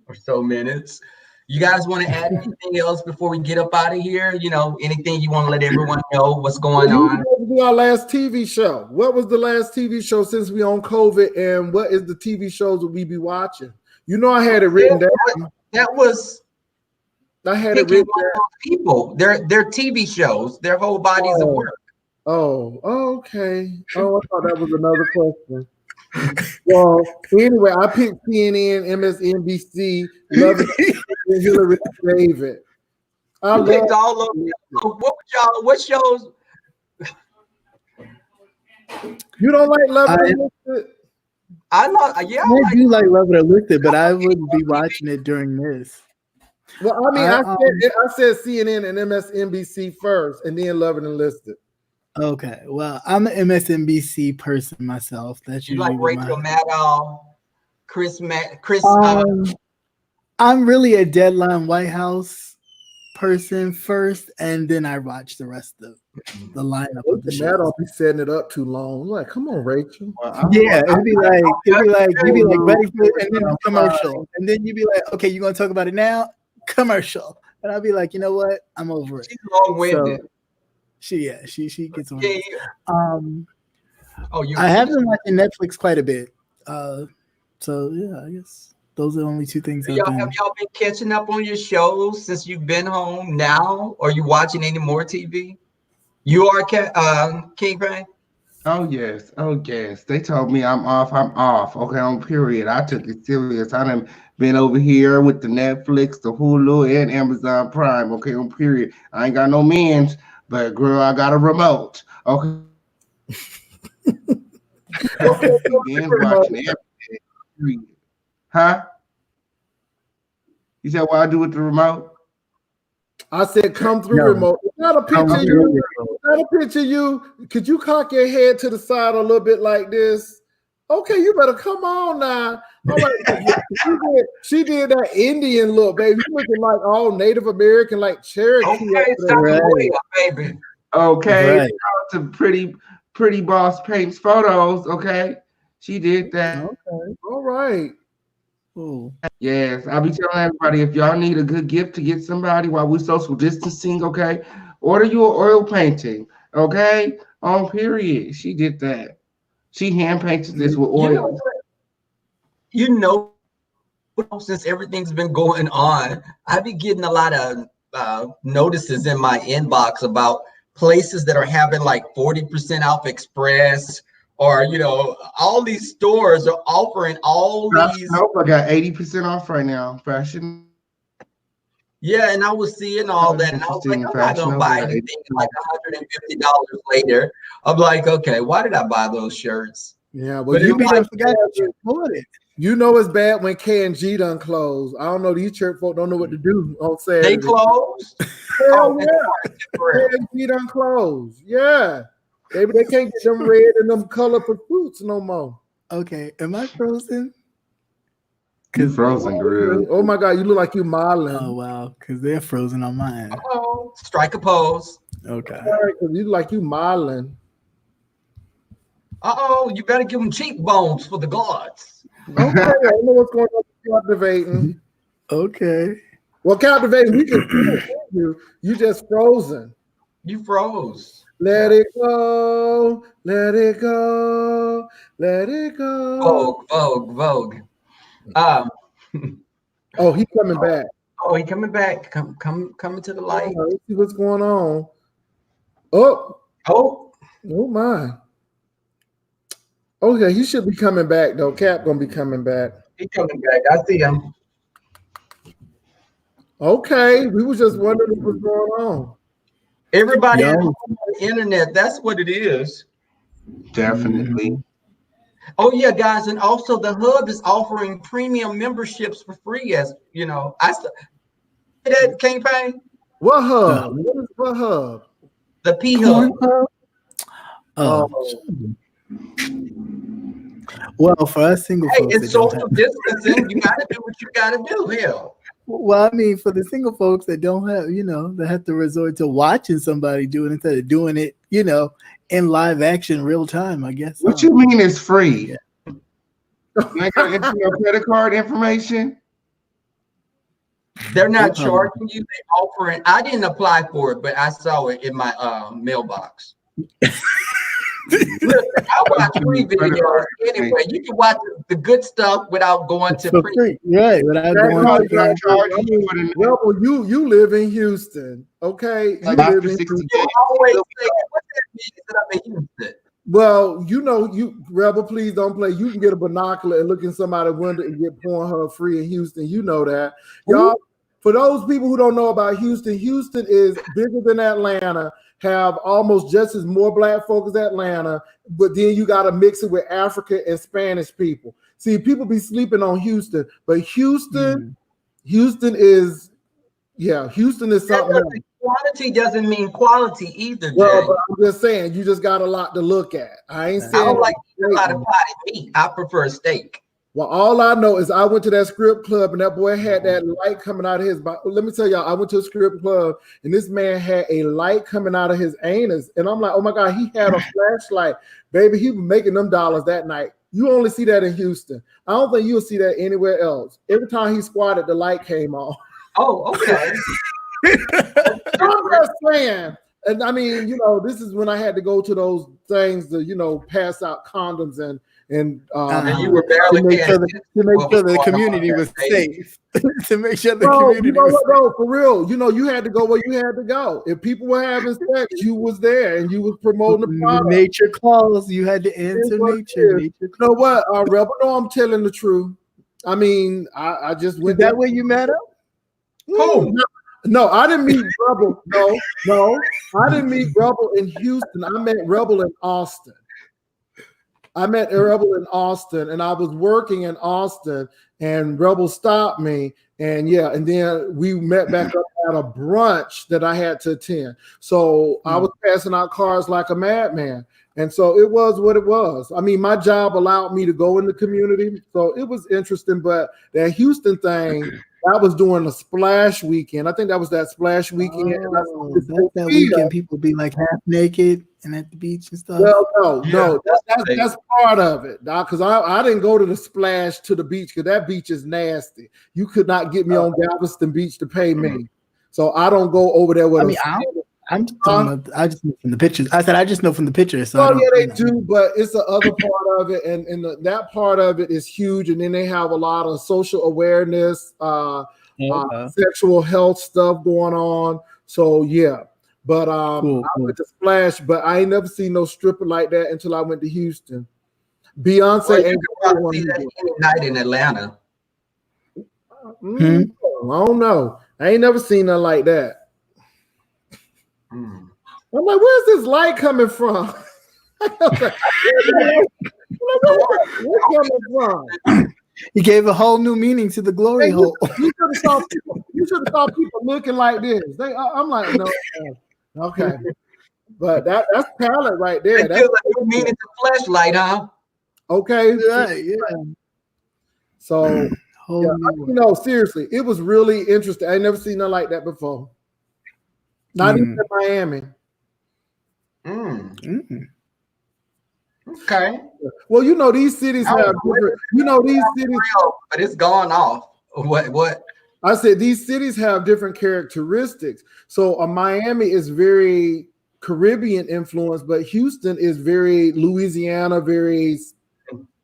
or so minutes. You guys want to add anything else before we get up out of here? You know, anything you want to let everyone know what's going on? Our last TV show. What was the last TV show since we on COVID, and what is the TV shows that we be watching? You know, I had it written down. I had it written down. People, they're TV shows, their whole bodies of work. Oh, okay. Oh, I thought that was another question. Well, anyway, I picked CNN, MSNBC, Hillary David. I picked all of them. What shows? You don't like Love It or List It? I do like Love It or List It, but I wouldn't be watching it during this. Well, I mean, I said CNN and MSNBC first, and then Love It and List It. Okay, well, I'm an MSNBC person myself. That's you like Rachel Maddow, Chris. I'm really a Deadline White House person first, and then I watch the rest of the lineup of the show. Maddow be setting it up too long. I'm like, come on, Rachel. Yeah, it'd be like ready for it, and then a commercial, and then you'd be like, okay, you gonna talk about it now? Commercial, and I'll be like, you know what? I'm over it. She's long-winded. So, she gets on. I have been watching Netflix quite a bit. So yeah, I guess those are the only two things. Have y'all been catching up on your shows since you've been home now? Are you watching any more TV? You are King Bang? Oh yes. They told me I'm off. Okay, on period. I took it serious. I done been over here with the Netflix, the Hulu, and Amazon Prime. Okay, on period. I ain't got no men's. But girl, I got a remote. Okay. Watching everything. Huh? You said what I do with the remote? I said come through remote. It's not a picture of you. It's not a picture of you. Could you cock your head to the side a little bit like this? Okay, you better come on now. All right, she did that Indian look, baby. You looking like all Native American, like Cherokee. Okay, stop Right. way up, baby. Okay, Right. to pretty boss paints photos. Okay, she did that. Okay. All right. Cool. Yes, I'll be telling everybody if y'all need a good gift to get somebody while we're social distancing. Okay, order you an oil painting. Okay, on period. She did that. She hand painted this with You know oil. what? You know, since everything's been going on, I be getting a lot of notices in my inbox about places that are having like 40% off express, or all these stores are offering all these. I got 80% off right now. Fashion. Yeah, and I was seeing all that, and I was like, I'm not gonna buy anything. Like $150 later, I'm like, okay, why did I buy those shirts? Yeah, well, But you it's like, forgot you bought it. You know it's bad when K&G done closed. I don't know. These church folk don't know what to do on Saturday. They closed? Hell yeah. K&G done closed. Yeah. Maybe they can't get them red and them colorful fruits no more. Okay, am I frozen? You frozen, girl. Oh my God, you look like you modeling. Oh wow, because they're frozen on mine. Uh-oh. Strike a pose. Okay. You look like you modeling. Uh-oh, you better give them cheekbones for the gods. Okay, I don't know what's going on with captivating. Okay. Well, captivating, we can see you. You just frozen. You froze. Let it go, let it go, let it go. Vogue. Oh, he's coming back. Oh, he coming back. Coming to the light. Let's see what's going on. Oh my. Okay, he should be coming back though. Cap gonna be coming back. He coming back. I see him. Okay, we was just wondering what was going on. Everybody on the internet, that's what it is. Definitely. Oh yeah, guys, and also the hub is offering premium memberships for free. As you know, I said that campaign. What hub? What hub? The P hub. Oh. Well, for us single folks, it's social distancing. You gotta do what you gotta do here. Well, I mean, for the single folks that don't have, that have to resort to watching somebody do it instead of doing it, in live action, real time, I guess. What you mean it's free? Yeah. Like enter your credit card information. They're not charging you. They're offering. I didn't apply for it, but I saw it in my mailbox. Listen, I watch free videos anyway. You can watch the good stuff without going to free. Right, without going to Well, you live in Houston, okay? Like after 60 days. You always say, what that means that I'm in Houston. Well, you Rebel, please don't play. You can get a binocular and look in somebody's window and get Pornhub free in Houston. You know that. Y'all, for those people who don't know about Houston, Houston is bigger than Atlanta, have almost just as more black folk as Atlanta, but then you got to mix it with African and Spanish people. See, people be sleeping on Houston, but Houston is something. Quantity doesn't mean quality either. Well, but I'm just saying, you just got a lot to look at. I ain't saying I don't like a lot of potted meat. I prefer steak. Well, all I know is I went to that strip club and that boy had that light coming out of his body. Let me tell y'all, I went to a strip club and this man had a light coming out of his anus. And I'm like, oh my God, he had a flashlight. Baby, he was making them dollars that night. You only see that in Houston. I don't think you'll see that anywhere else. Every time he squatted, the light came on. Oh, okay. I'm just saying. And I mean, this is when I had to go to those things to, pass out condoms and you were barely to make sure the community was safe. To make sure the community was safe. No, for real. You had to go where you had to go. If people were having sex, you was there and you was promoting the product. Nature calls. You had to answer nature. You know what, Rebel? No, I'm telling the truth. I mean, I just went. Is that where you met him? Cool. No, I didn't meet Rebel. No, I didn't meet Rebel in Houston. I met Rebel in Austin. And I was working in Austin, and Rebel stopped me, and then we met back up at a brunch that I had to attend. So I was passing out cards like a madman. And so it was what it was. I mean, my job allowed me to go in the community, so it was interesting. But that Houston thing, that was during the Splash weekend. I think that was that Splash weekend. Oh, that's that weekend people be like half naked and at the beach and stuff. Well, no, that's part of it, because I didn't go to the Splash to the beach because that beach is nasty. You could not get me on Galveston Beach to pay me, so I don't go over there with. I just know from the pictures. I said I just know from the pictures. So they do, but it's the other part of it, and that part of it is huge. And then they have a lot of social awareness, sexual health stuff going on. So yeah, but cool. I went to Splash, but I ain't never seen no stripper like that until I went to Houston. Beyonce you can see that any night in Atlanta. I don't know. I ain't never seen nothing like that. I'm like, where's this light coming from? Where's coming from? He gave a whole new meaning to the glory hole. You should have saw people looking like this. I'm like, no, okay. But that's talent right there. That's like you meaning the flashlight, huh? Okay. Yeah. So seriously, it was really interesting. I never seen nothing like that before. Not even in Miami. Okay. Well, these cities have different. These cities, but it's gone off. What? I said these cities have different characteristics. So Miami is very Caribbean influence, but Houston is very Louisiana, very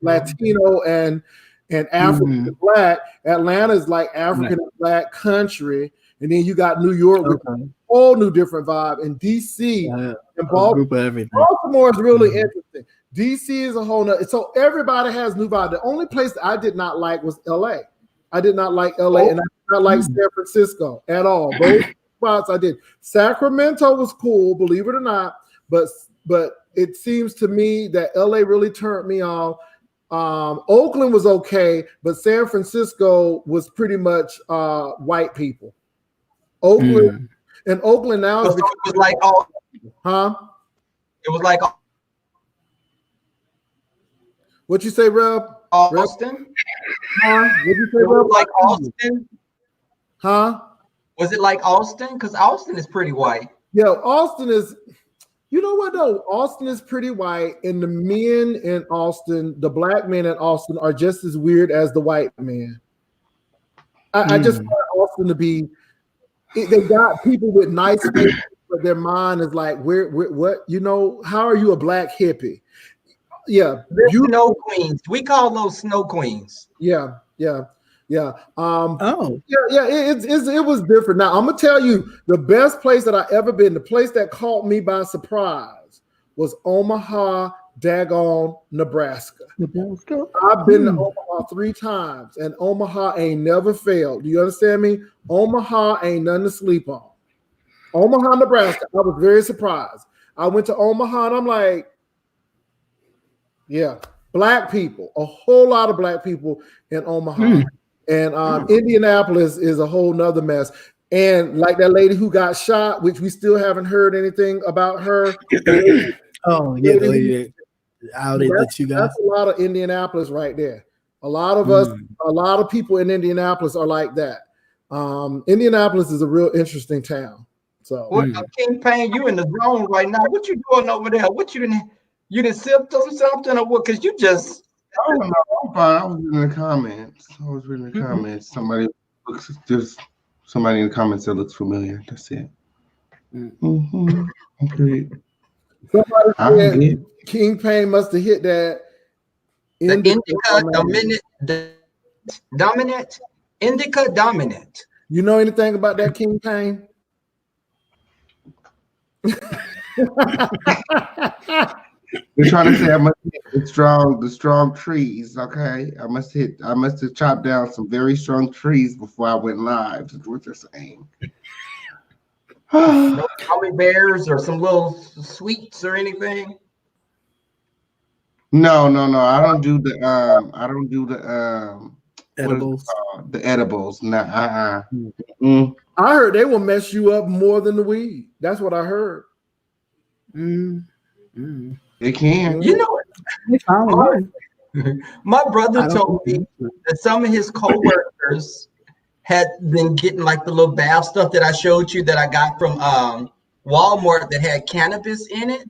Latino and African and Black. Atlanta is like African and Black country, and then you got New York with a whole new different vibe. And DC and Baltimore is really interesting. DC is a whole nother. So everybody has new vibe. The only place that I did not like was LA. I did not like LA, and I did not like San Francisco at all. Those spots I did. Sacramento was cool, believe it or not, but it seems to me that LA really turned me off. Oakland was okay, but San Francisco was pretty much white people. Oakland and Oakland now it was like all, It was like what you say, Rob? Austin? What'd you say, Rob? Like Austin? Was it like Austin? Because Austin is pretty white. Yeah, Austin is. You know what though? Austin is pretty white, and the men in Austin, the black men in Austin, are just as weird as the white men. I just want Austin to be. They got people with nice faces, but their mind is like, where, what? How are you a black hippie? Yeah, snow queens. We call those snow queens. Yeah. It was different. Now I'm gonna tell you the best place that I ever been. The place that caught me by surprise was Omaha, daggone Nebraska. I've been to Omaha 3 times, and Omaha ain't never failed. Do you understand me? Omaha ain't nothing to sleep on. Omaha, Nebraska. I was very surprised. I went to Omaha, and I'm like, yeah, black people, a whole lot of black people in Omaha. And Indianapolis is a whole nother mess. And like that lady who got shot, which we still haven't heard anything about her. The lady outed the 2 guys. That's a lot of Indianapolis right there. A lot of us, a lot of people in Indianapolis are like that. Indianapolis is a real interesting town. So, King Payne, you in the zone right now. What you doing over there? What you didn't sip something or what? Because you just. I don't know. I'm fine. I was reading the comments. Somebody in the comments that looks familiar. That's it. Okay. Somebody said King Payne must have hit that. Indica dominant. You know anything about that, King Payne? You're trying to say I must hit the strong trees, okay? I must have chopped down some very strong trees before I went live. That's what they're saying. No gummy bears or some little sweets or anything. No. I don't do the edibles. The edibles. Nah. I heard they will mess you up more than the weed. That's what I heard. It can. You know, They found one. my brother I don't told me that some of his coworkers had been getting like the little bath stuff that I showed you that I got from Walmart that had cannabis in it.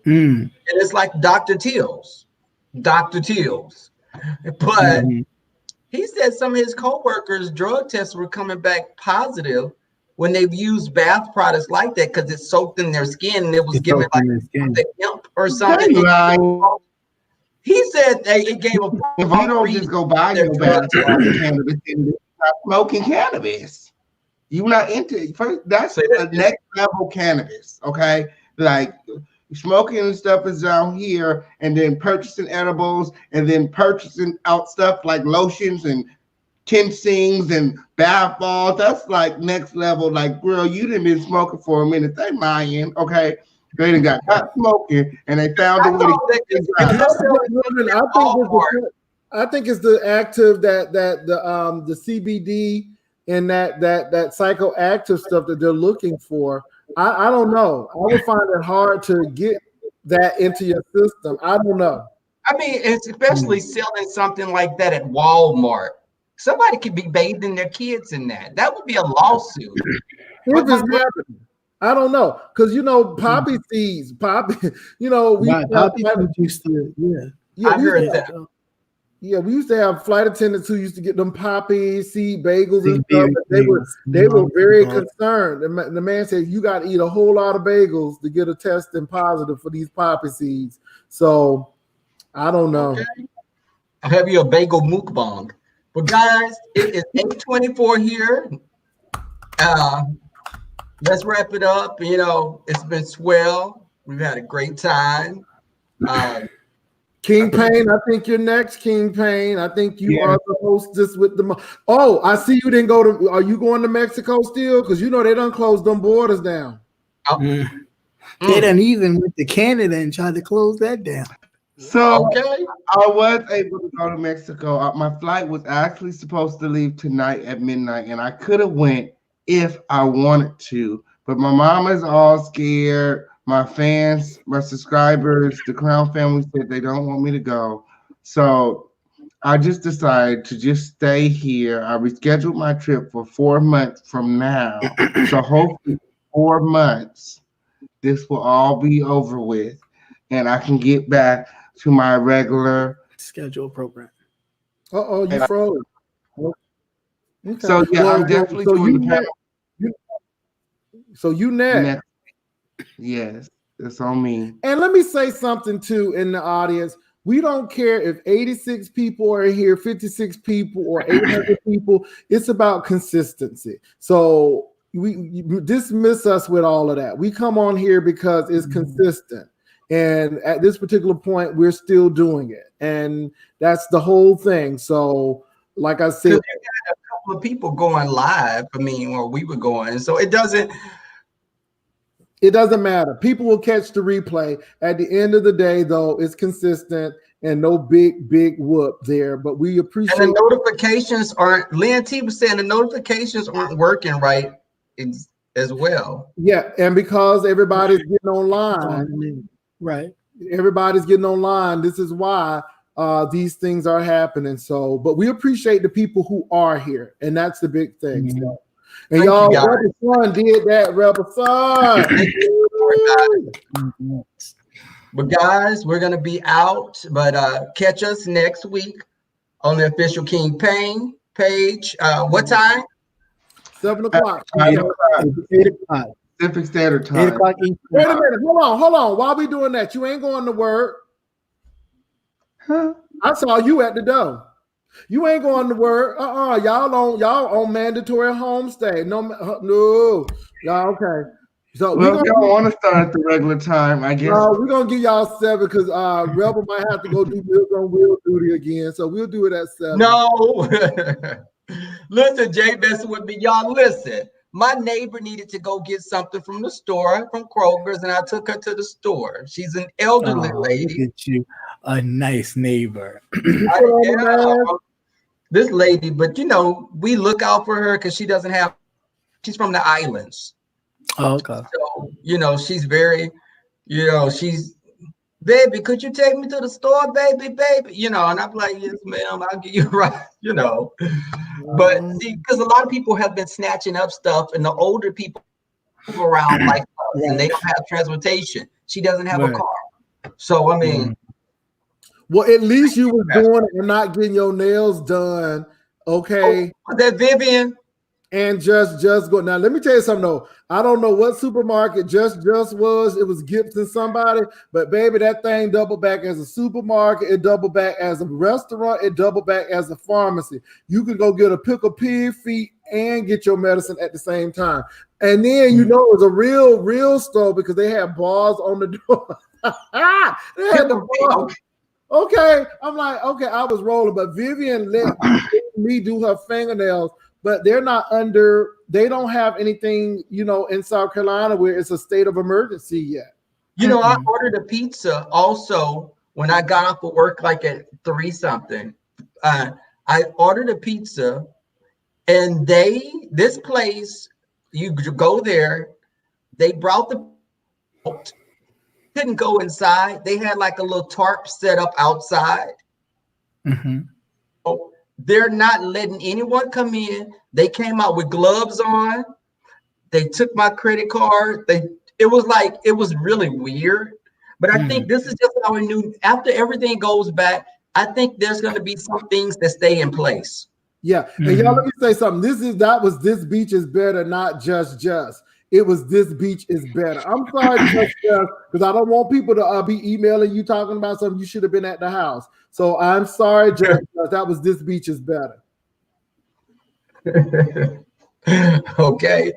And it's like Dr. Teal's. Dr. Teal's. But he said some of his coworkers' drug tests were coming back positive when they've used bath products like that because it soaked in their skin and it was giving like the hemp or something. He said it gave a. If you don't just go buy your bath cannabis and stop smoking cannabis, you're not into it. First, that's the next level cannabis. Okay, like smoking and stuff is down here, and then purchasing edibles, and then purchasing out stuff like lotions and tinctings and bath balls. That's like next level. Like, girl, you didn't been smoking for a minute. They lying, okay? They done got caught smoking, and they found a way to. I think it's the active that the CBD and that psychoactive stuff that they're looking for. I don't know. I would find it hard to get that into your system. I don't know. I mean, especially selling something like that at Walmart. Somebody could be bathing their kids in that. That would be a lawsuit. If it's happening. I don't know, because poppy seeds, poppy. We used to, I heard that. Yeah, we used to have flight attendants who used to get them poppy seed bagels and stuff. They were very concerned. The man said you got to eat a whole lot of bagels to get a testing positive for these poppy seeds. So I don't know. Okay. I'll have you a bagel mukbang. But guys, it is 8:24 here. Let's wrap it up. It's been swell. We've had a great time. King Payne, I think you're next, King Payne. I think you are the hostess with the. Oh, I see you didn't go to. Are you going to Mexico still? Because they done closed them borders down. They done even went to Canada and tried to close that down. So I was able to go to Mexico. My flight was actually supposed to leave tonight at midnight, and I could have went if I wanted to, but my mom is all scared. My fans, my subscribers, the Crown family said they don't want me to go. So I just decided to just stay here. I rescheduled my trip for 4 months from now. So hopefully 4 months, this will all be over with and I can get back to my regular schedule program. You froze. Okay. So I'm definitely doing the panel. So you next. Yes, it's on me. And let me say something too in the audience. We don't care if 86 people are here, 56 people, or 800 people. It's about consistency. So you dismiss us with all of that. We come on here because it's consistent. And at this particular point, we're still doing it. And that's the whole thing. So, like I said, a couple of people going live. Where we were going. So it doesn't matter. People will catch the replay. At the end of the day, though, it's consistent and no big whoop there. But we appreciate. And the notifications aren't. Lynn T was saying the notifications aren't working right as well. Yeah, and because everybody's getting online, right? Everybody's getting online. This is why these things are happening. So, but we appreciate the people who are here, and that's the big thing. Mm-hmm. So. And y'all, Rebel Son did that, Rebel Son. But guys, we're gonna be out. But catch us next week on the official King Payne page. What time? 7 o'clock. 8 o'clock. Pacific Standard Time. 8 o'clock. Wait a minute. Hold on. While we doing that, you ain't going to work. Huh? I saw you at the door. You ain't going to work. Y'all on mandatory homestay. No. Y'all okay. So we don't want to start at the regular time, I guess. We're gonna give y'all 7 because Rebel might have to go do Wheels on Wheels duty again. So we'll do it at 7. No. Listen, Jay messing with me. Y'all listen. My neighbor needed to go get something from the store, from Kroger's, and I took her to the store. She's an elderly lady. Look at you, a nice neighbor. This lady, but we look out for her because she's from the islands. Oh, okay. So, she's very, she's baby, could you take me to the store, baby? You know, and I'm like, yes, ma'am, I'll get you right, you know. But see, because a lot of people have been snatching up stuff, and the older people move around like us, and they don't have transportation. She doesn't have a car. So, I mean. Well, at least you was doing it and not getting your nails done, okay? Oh, that Vivian. And just go. Now, let me tell you something, though. I don't know what supermarket just was. It was Gibson somebody. But, baby, that thing doubled back as a supermarket. It doubled back as a restaurant. It doubled back as a pharmacy. You can go get a pickle pig feet and get your medicine at the same time. And then, you know, it was a real store because they had bars on the door. They had the bars. Okay, I'm like, okay, I was rolling, but Vivian let me do her fingernails, but they're not they don't have anything, you know, in South Carolina where it's a state of emergency yet. You know, I ordered a pizza also when I got off of work, like at 3 something. I ordered a pizza, and this place, you go there, they brought the couldn't go inside. They had like a little tarp set up outside. So they're not letting anyone come in. They came out with gloves on. They took my credit card. It was really weird. But I think this is just how we knew after everything goes back, I think there's going to be some things that stay in place. Yeah. And y'all, let me say something. This beach is better, not just. It was this beach is better. I'm sorry, because I don't want people to be emailing you talking about something you should have been at the house. So I'm sorry, Judge. That was this beach is better. Okay,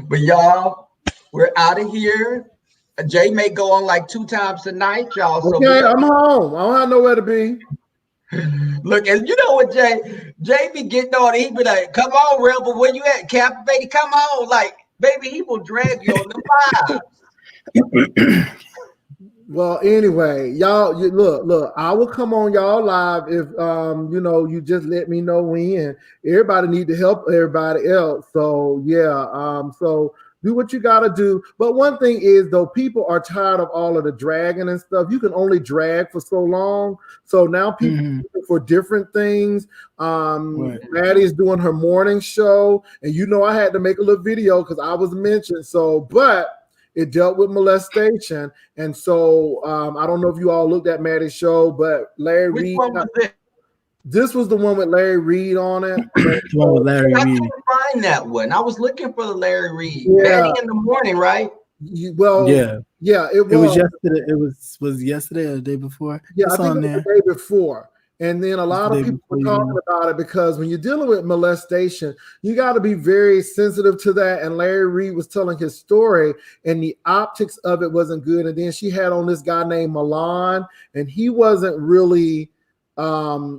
but y'all, we're out of here. Jay may go on like 2 times tonight, y'all. So okay, I'm home. I don't have nowhere to be. Look, and you know what, Jay be getting on. He be like, "Come on, Rebel, where you at, Cap? Baby, come on!" Like. Baby, he will drag you on the live. Well, anyway, y'all, look, I will come on y'all live if you know, you just let me know when. Everybody need to help everybody else. So yeah, so do what you gotta do. But one thing is, though, people are tired of all of the dragging and stuff. You can only drag for so long. So now people are looking for different things. Maddie is doing her morning show, and you know I had to make a little video because I was mentioned. So, but it dealt with molestation, and so I don't know if you all looked at Maddie's show, but Larry Reed. This was the one with Larry Reed on it. Larry Reed. I couldn't find that one. I was looking for the Larry Reed. Yeah. Maddie in the morning, right? It was yesterday. It was yesterday or the day before. Yeah, I think it was the day before. And then a lot of people were talking about it because when you're dealing with molestation, you got to be very sensitive to that. And Larry Reed was telling his story, and the optics of it wasn't good. And then she had on this guy named Milan, and he wasn't really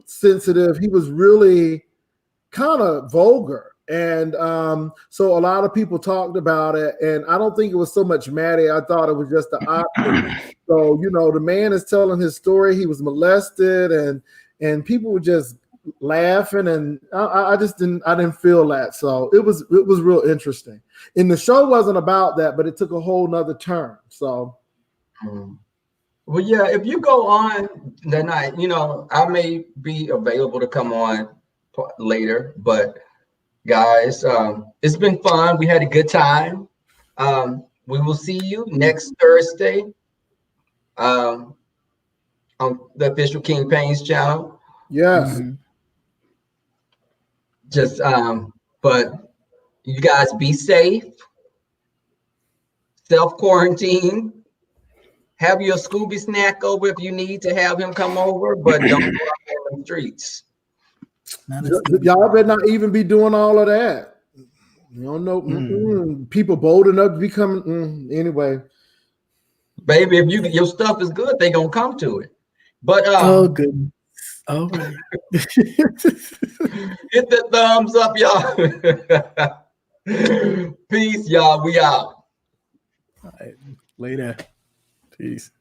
sensitive. He was really kind of vulgar. And so a lot of people talked about it, and I don't think it was so much Maddie. I thought it was just the optics. So, you know, the man is telling his story. He was molested, and people were just laughing, and I didn't feel that. So it was real interesting. And the show wasn't about that, but it took a whole nother turn. So well, yeah, if you go on that night, you know, I may be available to come on later, but guys, it's been fun. We had a good time. We will see you next Thursday on the official King Payne's channel. Yes. Just but you guys be safe, self-quarantine, have your Scooby snack over if you need to have him come over, but don't go out on the streets. Y'all better not even be doing all of that. You don't know people bold enough to be coming anyway. Baby, if your stuff is good, they gonna come to it. But oh good. All right. Hit the thumbs up, y'all. Peace, y'all. We out. All right. Later. Peace.